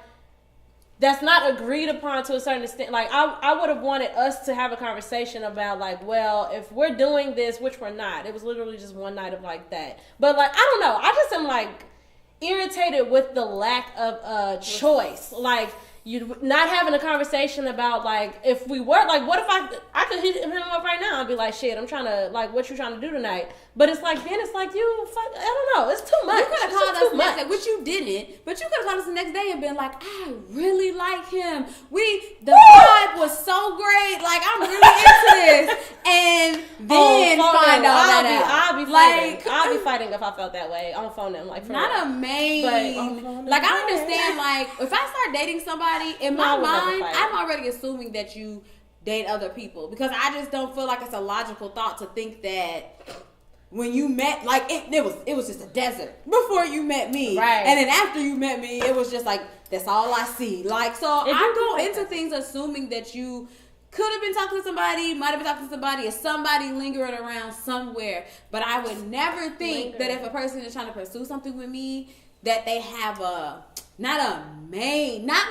agreed upon to a certain extent. Like, I would have wanted us to have a conversation about, like, well, if we're doing this, which we're not. It was literally just one night of, like, that. But, like, I don't know. I just am, like, irritated with the lack of choice. Like, you not having a conversation about, like, if we were, like, what if I could hit him up right now and be like, shit, I'm trying to, like, what you trying to do tonight? But it's like, then it's like, I don't know, it's too much. You could have called us the next day, which you didn't, but you could have called us the next day and been like, I really like him. The vibe was so great. Like, I'm really into this. And then find out that I'll be fighting if I felt that way. I'm phone them, like, for not real. a main. Like, I understand, like, if I start dating somebody, in my mind, I'm already assuming that you date other people. Because I just don't feel like it's a logical thought to think that when you met, like, it was just a desert before you met me. Right. And then after you met me, it was just like, that's all I see. Like, so I go into things assuming that you could have been talking to somebody, might have been talking to somebody, or somebody lingering around somewhere. But I would never think that if a person is trying to pursue something with me, that they have not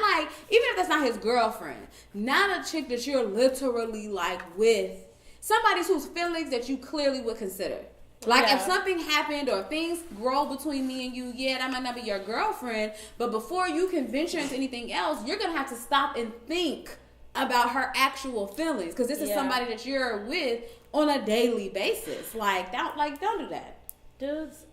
like, even if that's not his girlfriend, not a chick that you're literally like with, somebody whose feelings that you clearly would consider. Like, if something happened or things grow between me and you, that might not be your girlfriend, but before you can venture into anything else, you're going to have to stop and think about her actual feelings, because this is somebody that you're with on a daily basis. Like, don't do that. Dudes,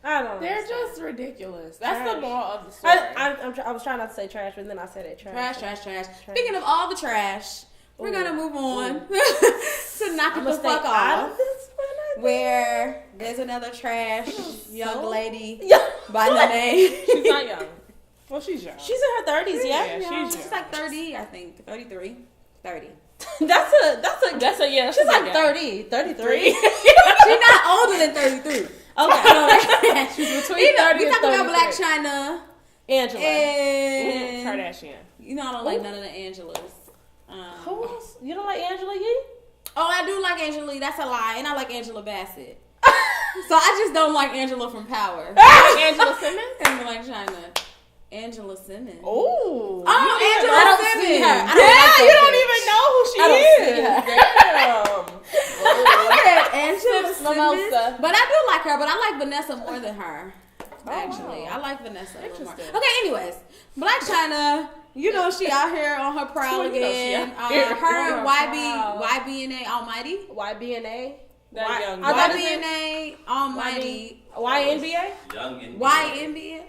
I don't. They're understand. just ridiculous. That's the Trash. moral of the story. I was trying not to say trash, but then I said it. Trash. Speaking of all the trash, we're gonna move on to knock it I'm the gonna fuck stay out off. of this one. Where there's another trash young lady Yeah. by the name. She's not young. Well, she's young. She's in her 30s, yeah. Yeah, she's young. She's like 30, I think. 33. 30. That's a yeah. She's like 30, 33. She's not older than 33. Okay. She's between We 30 and talking about 33. Black China Angela. and Kardashian. you know I don't like none of the Angelas. Who else? You don't like Angela Yee? Oh, I do like Angela Lee. That's a lie. And I like Angela Bassett. So I just don't like Angela from Power. Angela Simmons? And Black China. Angela Simmons. Ooh. Angela I don't Simmons. see her. I Yeah, like you that don't even know who she is. Damn. I said Angela Sips Simmons. mimosa. But I do like her. But I like Vanessa more than her. Actually, wow. I like Vanessa a little more. Interesting. Okay, anyways, Black China, you know she out here on her prowl You know she again. out here Her on her YBNA Almighty. YBNA. That young I thought girl. YBNA Almighty. YNBA? Young and YNBA.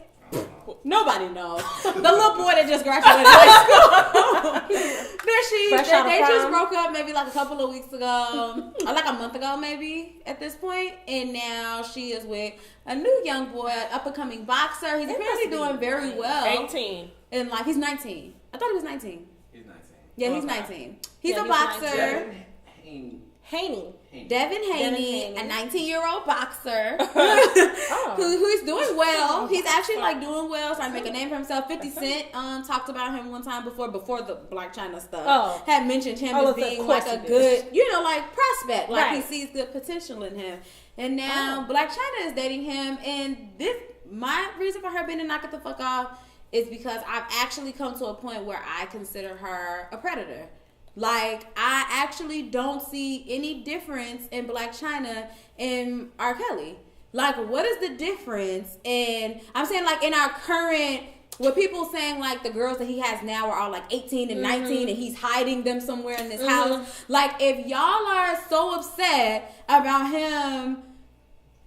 Nobody knows. The little boy that just graduated high school. Fresh out of They just prom. broke up maybe like a couple of weeks ago, or like a month ago maybe at this point, and now she is with a new young boy, an up and coming boxer. He's apparently doing very well. 18. And like he's 19. I thought he was 19. He's 19. Yeah, he's Okay. 19. He's Yeah, a he's boxer. 19. Haney. Devin Haney, Haney. a 19-year-old boxer Oh. who's doing well. He's actually like doing well, trying to make a name for himself. 50 Cent talked about him one time before the Black China stuff. Oh. Had mentioned him Oh, as of being course like a he good, like prospect. Like he Right. sees good potential in him. And now Black China is dating him, and my reason for her being to knock it the fuck off is because I've actually come to a point where I consider her a predator. Like, I actually don't see any difference in Black China and R. Kelly. Like, what is the difference? And I'm saying, like, in our current, what people saying, like, the girls that he has now are all, like, 18 and 19, and he's hiding them somewhere in this house. Like, if y'all are so upset about him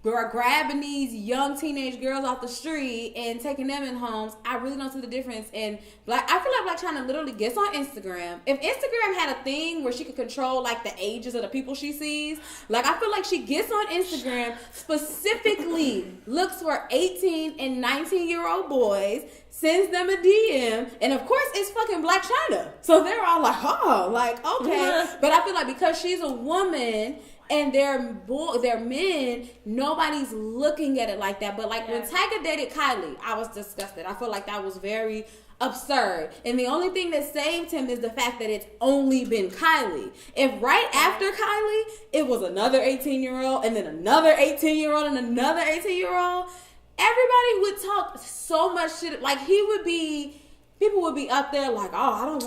grabbing these young teenage girls off the street and taking them in homes, I really don't see the difference. And I feel like Black China literally gets on Instagram. If Instagram had a thing where she could control like the ages of the people she sees, like I feel like she gets on Instagram, specifically looks for 18 and 19-year-old boys, sends them a DM, and of course it's fucking Black China. So they're all like, oh, like, okay. But I feel like because she's a woman and they're men, nobody's looking at it like that. But like when Tyga dated Kylie, I was disgusted. I feel like that was very absurd. And the only thing that saved him is the fact that it's only been Kylie. If right after Kylie, it was another 18-year-old and then another 18-year-old and another 18-year-old, everybody would talk so much shit. Like people would be up there like, oh, I don't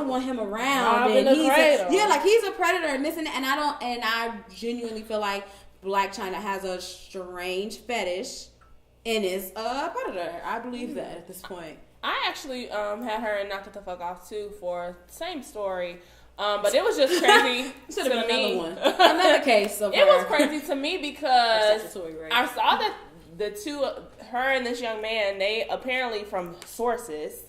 want him around. And he's a predator and this and that. And I genuinely feel like Black China has a strange fetish and is a predator. I believe that at this point. I actually had her and knocked it the fuck off too for same story. But it was just crazy. Should have been another one. Another case of It was crazy to me because right? I saw that the two, her and this young man, they apparently from sources,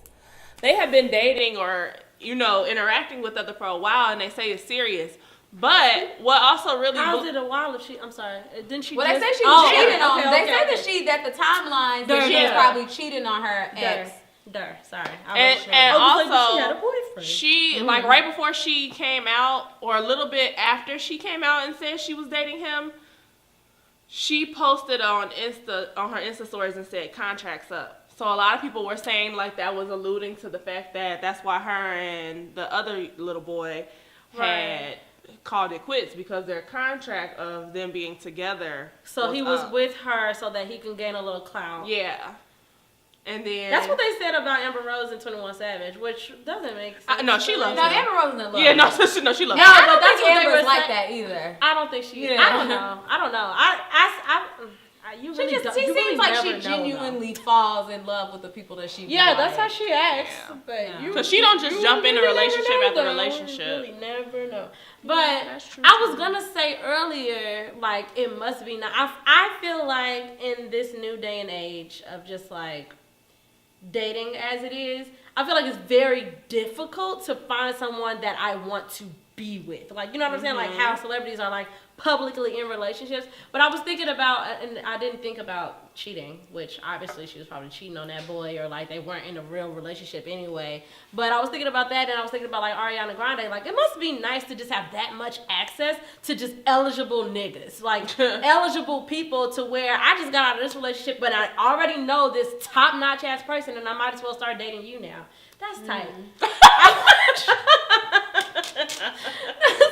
they have been dating or, interacting with other for a while, and they say it's serious. But what also really... How's it a while if she... I'm sorry. Didn't she Well, just... they say she was cheating on him. Okay, They say that the timeline that she was probably cheating on her ex. Sorry. And also, she had a boyfriend. She, like, right before she came out, or a little bit after she came out and said she was dating him, she posted on her Insta stories and said, contract's up. So a lot of people were saying, like, that was alluding to the fact that that's why her and the other little boy had called it quits, because their contract of them being together So he was up. with her so that he can gain a little clout. Yeah. And then... That's what they said about Amber Rose and 21 Savage, which doesn't make sense. no, she loves No, him. Amber Rose didn't love Yeah, him. she loves No, him. but that's think Amber's they were like saying- that either. I don't think she... Yeah. I don't know. You She really just don't- she you seems really like never she know, genuinely falls in love with the people that she. Yeah, that's how likes. she acts. Yeah. But you, Because she don't just you jump into really relationship never know, after though. relationship. You really never know. Yeah, But that's true, I was too. gonna say earlier, like it must be not. I feel like in this new day and age of just like dating as it is, I feel like it's very difficult to find someone that I want to be with. Like, you know what I'm saying? Like how celebrities are like publicly in relationships. But I was thinking about, and I didn't think about cheating, which obviously she was probably cheating on that boy, or like they weren't in a real relationship anyway. But I was thinking about that, and I was thinking about like Ariana Grande. Like, it must be nice to just have that much access to just eligible niggas, like eligible people, to where I just got out of this relationship, but I already know this top notch ass person, and I might as well start dating you now. That's tight. That's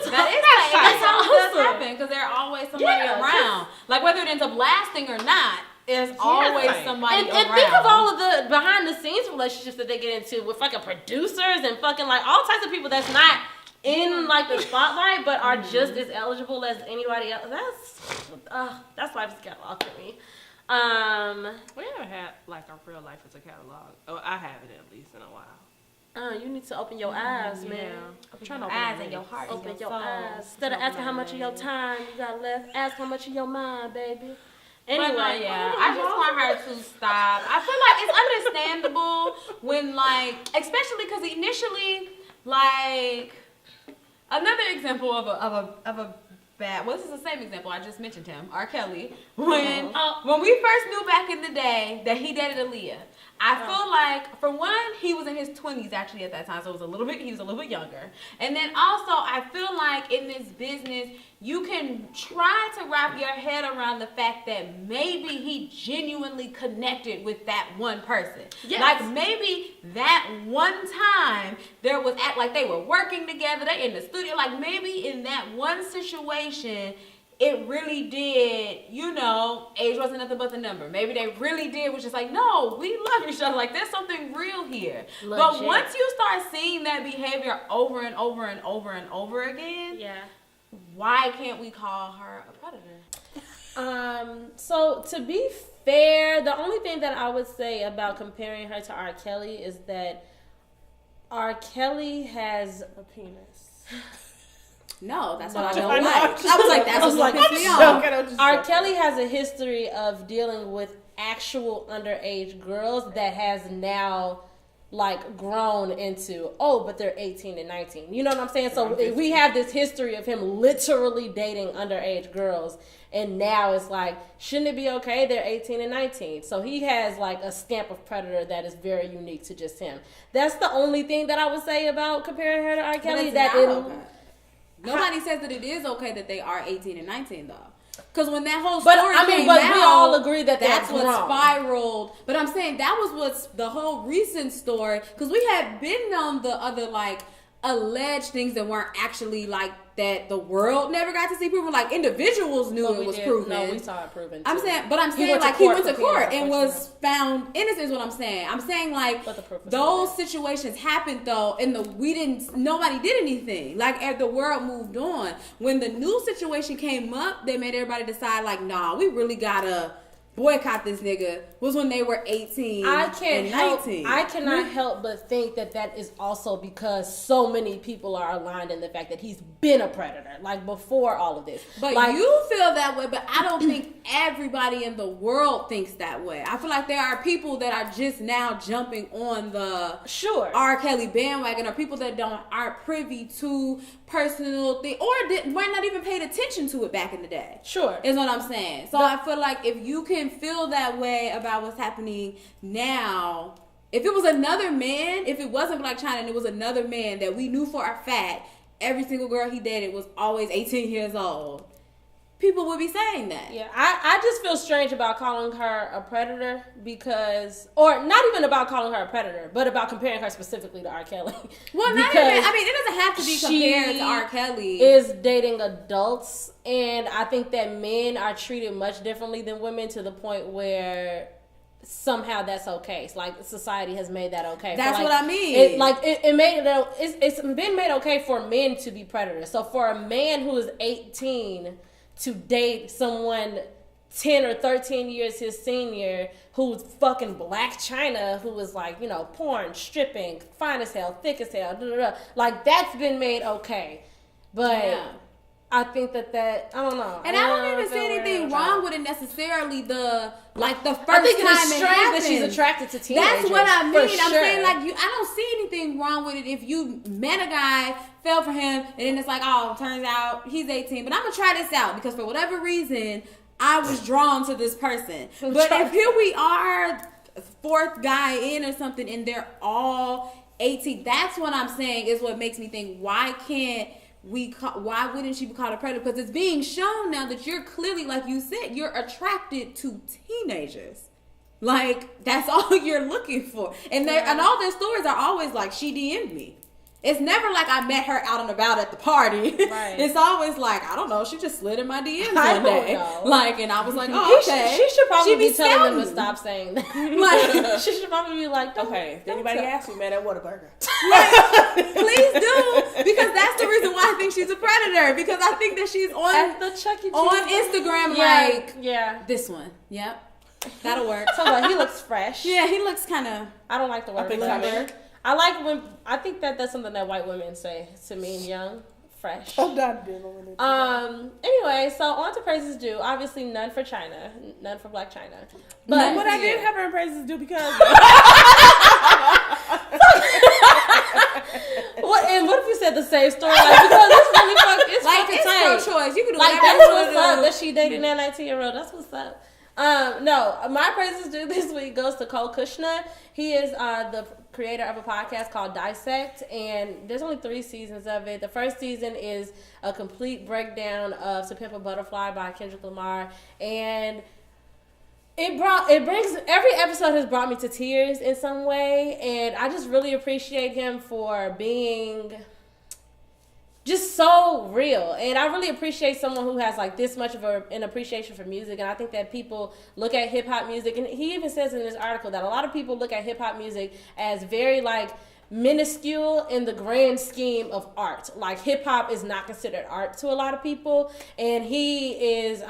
how it does awesome. happen because there's always somebody Yeah, around. Like whether it ends up lasting or not, there's always somebody around. And think of all of the behind the scenes relationships that they get into with fucking producers and fucking like all types of people that's not in like the spotlight but are just as eligible as anybody else. That's life's catalog for me. We haven't had like our real life as a catalog. Oh, I haven't at least in a while. You need to open your eyes, man. Yeah. I'm trying to eyes open and your heart. Open and your soul. eyes. Instead of asking how much of your time you got left, ask how much of your mind, baby. Anyway, Anyway, yeah, I just want her to stop. I feel like it's understandable when, like, especially because initially, like, another example of a bad. Well, this is the same example. I just mentioned him, R. Kelly. When we first knew back in the day that he dated Aaliyah, I feel like, for one, he was in his 20s actually at that time, so he was a little bit younger. And then also, I feel like in this business, you can try to wrap your head around the fact that maybe he genuinely connected with that one person. Yes. Like maybe that one time there was like they were working together, they in the studio, like maybe in that one situation, it really did, age wasn't nothing but the number. Maybe they really did, was just like, no, we love each other. Like, there's something real here. Legit. But once you start seeing that behavior over and over and over and over again, yeah. why can't we call her a predator? So to be fair, the only thing that I would say about comparing her to R. Kelly is that R. Kelly has A penis. No, that's No. what I don't I know. like. I was like, that's I was what like, pissed me I'm off. R. Kelly has a history of dealing with actual underage girls that has now like grown into, but they're 18 and 19. You know what I'm saying? So we have this history of him literally dating underage girls, and now it's like, shouldn't it be okay? They're 18 and 19. So he has like a stamp of predator that is very unique to just him. That's the only thing that I would say about comparing her to R. Kelly. Nobody says that it is okay that they are 18 and 19 though. Because when that whole story came but out, we all agree that that's what grown. spiraled. But I'm saying that was what's the whole recent story. Because we had been on the other like alleged things that weren't actually like that the world never got to see proven. Like individuals knew it was proven. No, we saw it proven. I'm too. saying, but I'm He saying went to like he court went to for court penis, and was unfortunately. found innocent. Is what I'm saying. I'm saying like But the proof was those there. situations happened though, and nobody did anything. Like as the world moved on, when the new situation came up, they made everybody decide like, nah, we really gotta boycott this nigga. Was when they were 18 and 19. I cannot help but think that is also because so many people are aligned in the fact that he's been a predator, like before all of this. But like, you feel that way, but I don't think everybody in the world thinks that way. I feel like there are people that are just now jumping on the sure R. Kelly bandwagon, or people that aren't privy to personal thing, or might not even paid attention to it back in the day. Sure. Is what I'm saying. So I feel like if you can feel that way about what's happening now, if it was another man, if it wasn't Black China and it was another man that we knew for a fact every single girl he dated was always 18 years old, people would be saying that. Yeah, I just feel strange about calling her a predator or not even about calling her a predator, but about comparing her specifically to R. Kelly. Well, not even, I mean, it doesn't have to be compared to R. Kelly. Is dating adults, and I think that men are treated much differently than women to the point where somehow that's okay. It's like society has made that okay. That's like, what I mean. It's been made okay for men to be predators. So for a man who is 18 to date someone 10 or 13 years his senior, who's fucking Black China, who was like, you know, porn, stripping, fine as hell, thick as hell, like that's been made okay. But I think that I don't know. And I don't even see anything wrong with it necessarily. The first I think time it's it strange happened. that she's attracted to teenagers. That's what I mean. I'm sure. saying I don't see anything wrong with it if you met a guy, fell for him, and then it's like, oh, turns out he's 18. But I'm gonna try this out because for whatever reason I was drawn to this person. But if here we are, fourth guy in or something, and they're all 18, that's what I'm saying is what makes me think, why wouldn't she be called a predator? Because it's being shown now that you're clearly, like you said, you're attracted to teenagers. Like, that's all you're looking for. And and all their stories are always like, she DM'd me. It's never like I met her out and about at the party. Right. It's always like, I don't know, she just slid in my DMs one day. Like, and I was like, oh, okay. She should probably be telling them to stop saying that. Like, she should probably be like, okay, if anybody asks me, man, at Whataburger. Like, please do, because that's the reason why I think she's a predator. Because I think that she's at the Chuck E. Cheese on Instagram, this one. Yep. That'll work. So like, he looks fresh. Yeah, he looks kind of. I don't like the word limber. I like when I think that's something that white women say to mean young, fresh. I'm not dealing with it. Anyway, so on to praises due. Obviously, none for China, none for Black China. But what I did have her in praises due because. What if you said the same story? Like, because it's fucking tight. It's pro-choice. You can do like whatever that's you what's want up. That she dating that 19-year-old. That's what's up. No, my praises due this week goes to Cole Kushner. He is the creator of a podcast called Dissect, and there's only 3 seasons of it. The first season is a complete breakdown of To Pimp a Butterfly by Kendrick Lamar, and every episode has brought me to tears in some way, and I just really appreciate him for being just so real. And I really appreciate someone who has like this much of an appreciation for music. And I think that people look at hip hop music, and he even says in this article that a lot of people look at hip hop music as very like minuscule in the grand scheme of art. Like hip hop is not considered art to a lot of people, and he is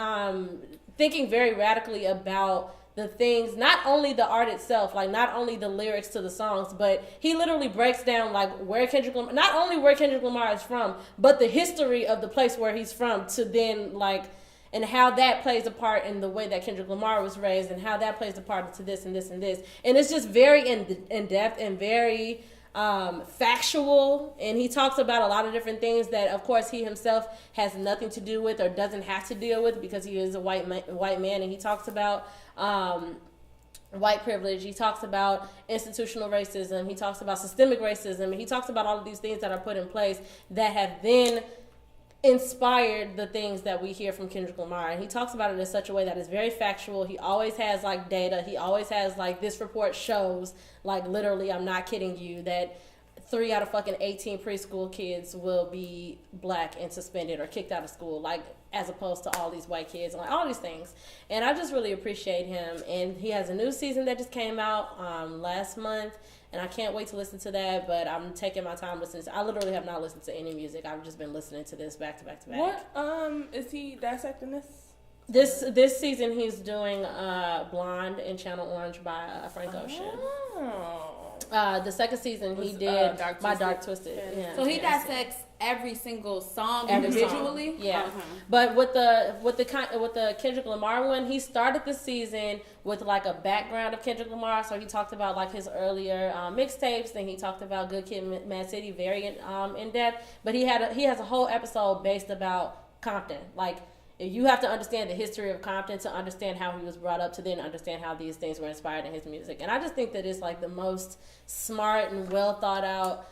thinking very radically about the things, not only the art itself, like not only the lyrics to the songs, but he literally breaks down like not only where Kendrick Lamar is from, but the history of the place where he's from, to then like, and how that plays a part in the way that Kendrick Lamar was raised, and how that plays a part into this and this and this. And it's just very in depth and very factual, and he talks about a lot of different things that of course he himself has nothing to do with or doesn't have to deal with because he is a white man, and he talks about white privilege. He talks about institutional racism. He talks about systemic racism. He talks about all of these things that are put in place that have then inspired the things that we hear from Kendrick Lamar. And he talks about it in such a way that is very factual. He always has like data. He always has like, this report shows, like literally, I'm not kidding you, that 3 out of fucking 18 preschool kids will be black and suspended or kicked out of school, like as opposed to all these white kids and like all these things. And I just really appreciate him. And he has a new season that just came out last month, and I can't wait to listen to that. But I'm taking my time listening to. I literally have not listened to any music. I've just been listening to this back to back to back. What is he dissecting this? This season he's doing Blonde and Channel Orange by Frank Ocean. Oh. The second season he did Dark Twisted. Yeah. So he dissects every single song individually. Yeah. Okay. But with the Kendrick Lamar one, he started the season with like a background of Kendrick Lamar. So he talked about like his earlier mixtapes. Then he talked about Good Kid, Mad City, very in depth. But he has a whole episode based about Compton, like. You have to understand the history of Compton to understand how he was brought up, to then understand how these things were inspired in his music. And I just think that it's like the most smart and well thought out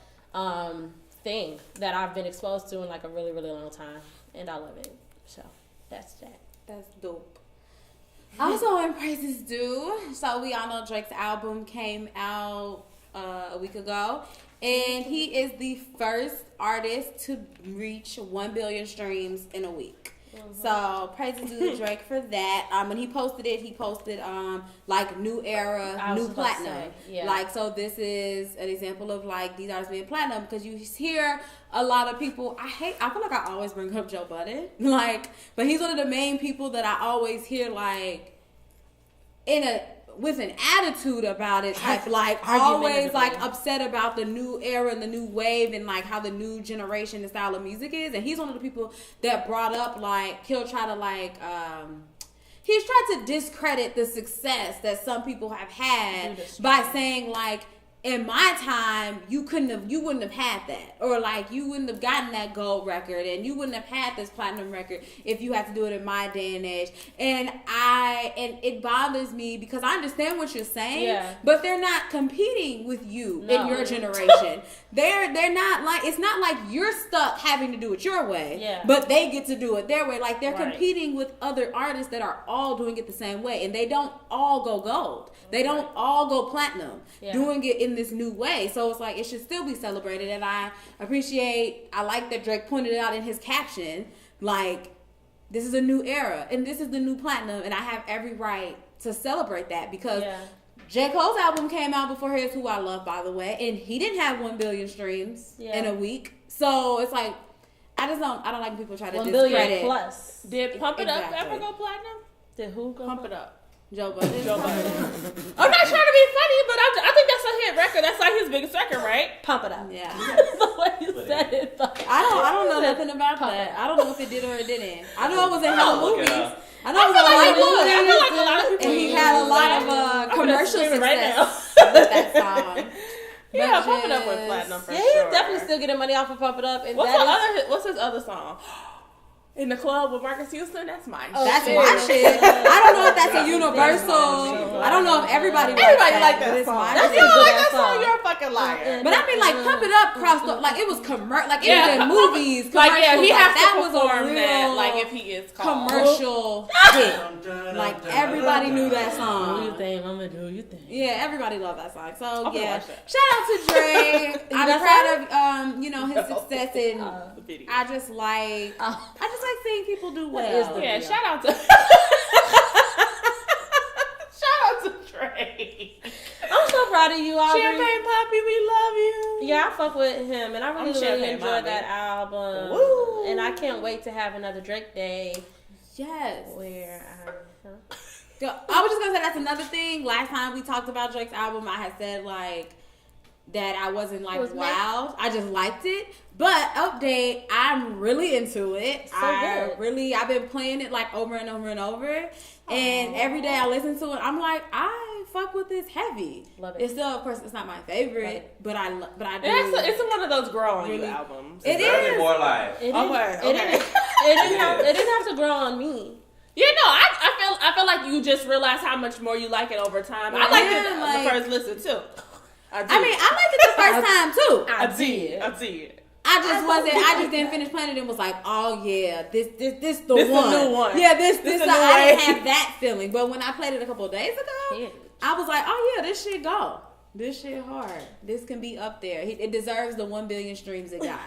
thing that I've been exposed to in like a really, really long time. And I love it. So that's that. That's dope. Also in praises due. So we all know Drake's album came out a week ago. And he is the first artist to reach 1 billion streams in a week. So praises to Drake for that. When he posted it, like new era, new platinum. Like, so this is an example of like these artists being platinum, because you hear a lot of people. I feel like I always bring up Joe Budden, like, but he's one of the main people that I always hear like with an attitude about it, type, like always like upset about the new era and the new wave and like how the new generation and style of music is. And he's one of the people that brought up like he'll try to like he's tried to discredit the success that some people have had by saying like, in my time, you wouldn't have had that, or like you wouldn't have gotten that gold record, and you wouldn't have had this platinum record if you had to do it in my day and age. And it bothers me because I understand what you're saying, but they're not competing with you in your generation. They're not like, it's not like you're stuck having to do it your way, but they get to do it their way. Like they're competing with other artists that are all doing it the same way, and they don't all go gold. They don't all go platinum doing it in this new way. So it's like it should still be celebrated. And I like that Drake pointed it out in his caption, like, this is a new era and this is the new platinum, and I have every right to celebrate that, because J. Cole's album came out before his, who I love, by the way, and he didn't have 1 billion streams in a week. So it's like I don't like when people try to 1 discredit. billion plus. Did Pump It Up ever go platinum? Did who go Pump It Up? Joe Budden. I'm not trying to be funny, but I think that's a hit record. That's like his biggest record, right? Pump It Up. Yeah. The way you said it. I don't know nothing about that. I don't know if it did or it didn't. I know it was in hella movies. I know I it was feel in like a lot of movies. a lot of people And he had a lot of commercial success right now. with that song. Yeah, Pump It Up went platinum for Yeah, sure. he's definitely still getting money off of Pump It Up. And What's his other song? In the Club with Marcus Houston? That's mine. That's my shit. I don't know if that's a universal. I don't know if everybody likes like that but song. it's If you don't like that song. song, you're a fucking liar. But I mean, like, Pump It Up crossed up, like, it was like, it was in movies, Like, yeah, he has that to was a perform real that, like, if he is called. commercial hit. Like, everybody knew that Do song. you think I'm gonna do you think? Yeah, everybody loved that song. So, Okay, yeah. watch that. Shout out to Drake. I'm that proud of, his success, and The video. I just like seeing people do well. is the Yeah, video? shout out to Drake. I'm so proud of you, Aubrey. Champagne Poppy, we love you. Yeah, I fuck with him, and I I'm really Champagne enjoyed Poppy. that album. Woo. And I can't wait to have another Drake Day Yes. where So, I was just gonna say that's another thing. Last time we talked about Drake's album, I had said like that I wasn't like was wowed. I just liked it. But update, I'm really into it. So I've good. been playing it like over and over and over. And every day I listen to it, I'm like, I fuck with this heavy. Love it. It's still, of course, it's not my favorite, it. but I do. It's one of those grow on you Really? albums. It That'd is. be more live. it Okay, didn't have to grow on me. Yeah, no, I feel like you just realize how much more you like it over time. I liked it the first listen too. I liked it the first time too. I did. I just didn't finish playing it and was like, oh yeah, this the This one. the new one. Yeah, this the new I didn't wave. have that feeling. But when I played it a couple of days ago, Yeah. I was like, oh yeah, this shit go. This shit hard. This can be up there. It deserves the 1 billion streams it got.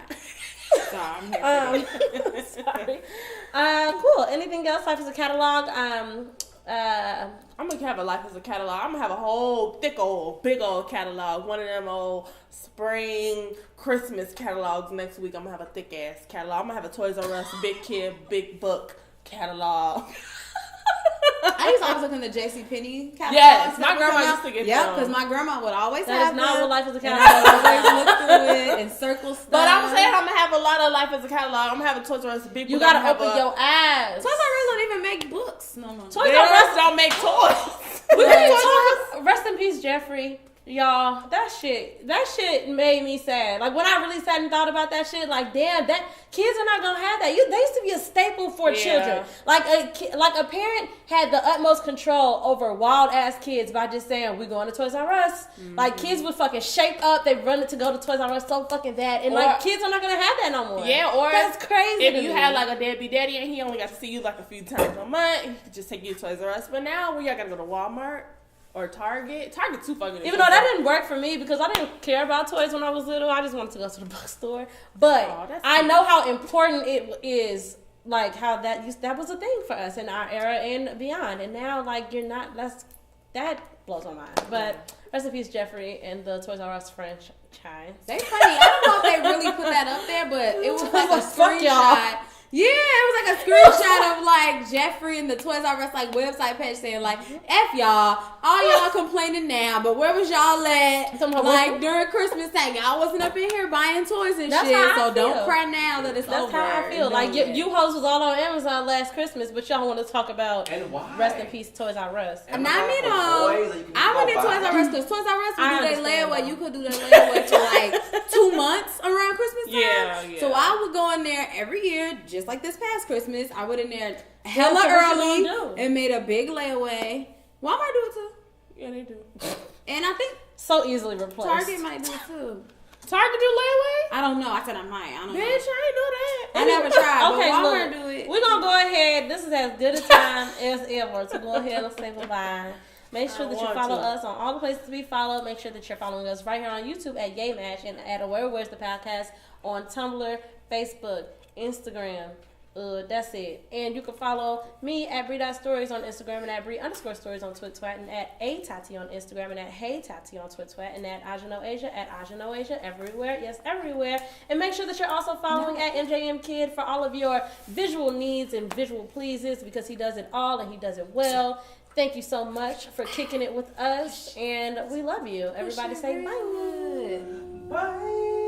So I'm here for it. Sorry. Cool. Anything else? Life is a catalog. I'm gonna have a life as a catalog. I'm gonna have a whole thick old, big old catalog. One of them old spring Christmas catalogs next week. I'm gonna have a thick ass catalog. I'm gonna have a Toys R Us big kid, big book catalog. I used to always look in the JCPenney catalog. Yes, my grandma used to get Yeah, them. because my grandma would always That have is not them. what life is a And I would catalog. always look through it and circle stuff. But I'm saying I'm gonna have a lot of life as a catalog. I'm gonna have a Toys R Us big book. You gotta I'm gonna open have your eyes. Toys R Us don't even make books. No. Toys R Us don't make toys. We Toys can R Us- talk. Rest in peace, Jeffrey. Y'all, that shit made me sad. Like when I really sat and thought about that shit, like damn, that kids are not gonna have that. They used to be a staple for Yeah. children. Like a parent had the utmost control over wild ass kids by just saying we going to Toys R Us. Like kids would fucking shape up. They run to go to Toys R Us so fucking bad, and like kids are not gonna have that no more. Yeah, or that's crazy. if to you me. had like a deadbeat daddy and he only got to see you like a few times a month, he could just take you to Toys R Us. But now we gotta go to Walmart or Target. Target too fucking. Even though that didn't work for me because I didn't care about toys when I was little. I just wanted to go to the bookstore. But Aw, that's I cute. know how important it is like how that was a thing for us in our era and beyond, and now like you're not. That blows my mind. But rest in peace, Jeffrey and the Toys R Us franchise. They funny. I don't know if they really put that up there, but it was like a Fuck y'all. screenshot. Yeah, it was like a screenshot of like Jeffrey and the Toys R Us like website page saying like F y'all, all y'all complaining now, but where was y'all at like during Christmas time? Y'all wasn't up in here buying toys and That's shit, how I so don't feel. cry now that it's That's over. how I feel. No, Like yeah. you hoes was all on Amazon last Christmas, but y'all want to talk about And why? rest in peace Toys R Us. Not me though. I went to Toys R Us because Toys R Us I would do their understand, layaway. though. You could do their layaway for like 2 months around Christmas time. Yeah. So I would go in there every year, just like this past Christmas. I went in there hella So what you early gonna do? and made a big layaway. Walmart do it too, Yeah, they do. and I think So easily replaced. Target might do it too. Target do layaway? I don't know. I said I might. I don't know. Bitch, I ain't know that. I never tried, Okay, but Walmart look, do it. we're gonna go ahead. This is as good a time as ever to go ahead and say bye. Make sure I that you want follow to. us on all the places we follow. Make sure that you're following us right here on YouTube at Yay Match and at Where's the Podcast on Tumblr, Facebook, Instagram. That's it. And you can follow me at Bree.stories on Instagram and at Bree_stories on Twitter and at A Tati on Instagram and at Hey Tati on Twitter and at Ajano Asia at Ajano Asia everywhere. Yes, everywhere. And make sure that you're also following at MJM Kid for all of your visual needs and visual pleases because he does it all and he does it well. Thank you so much for kicking it with us and we love you. Everybody say bye. Bye.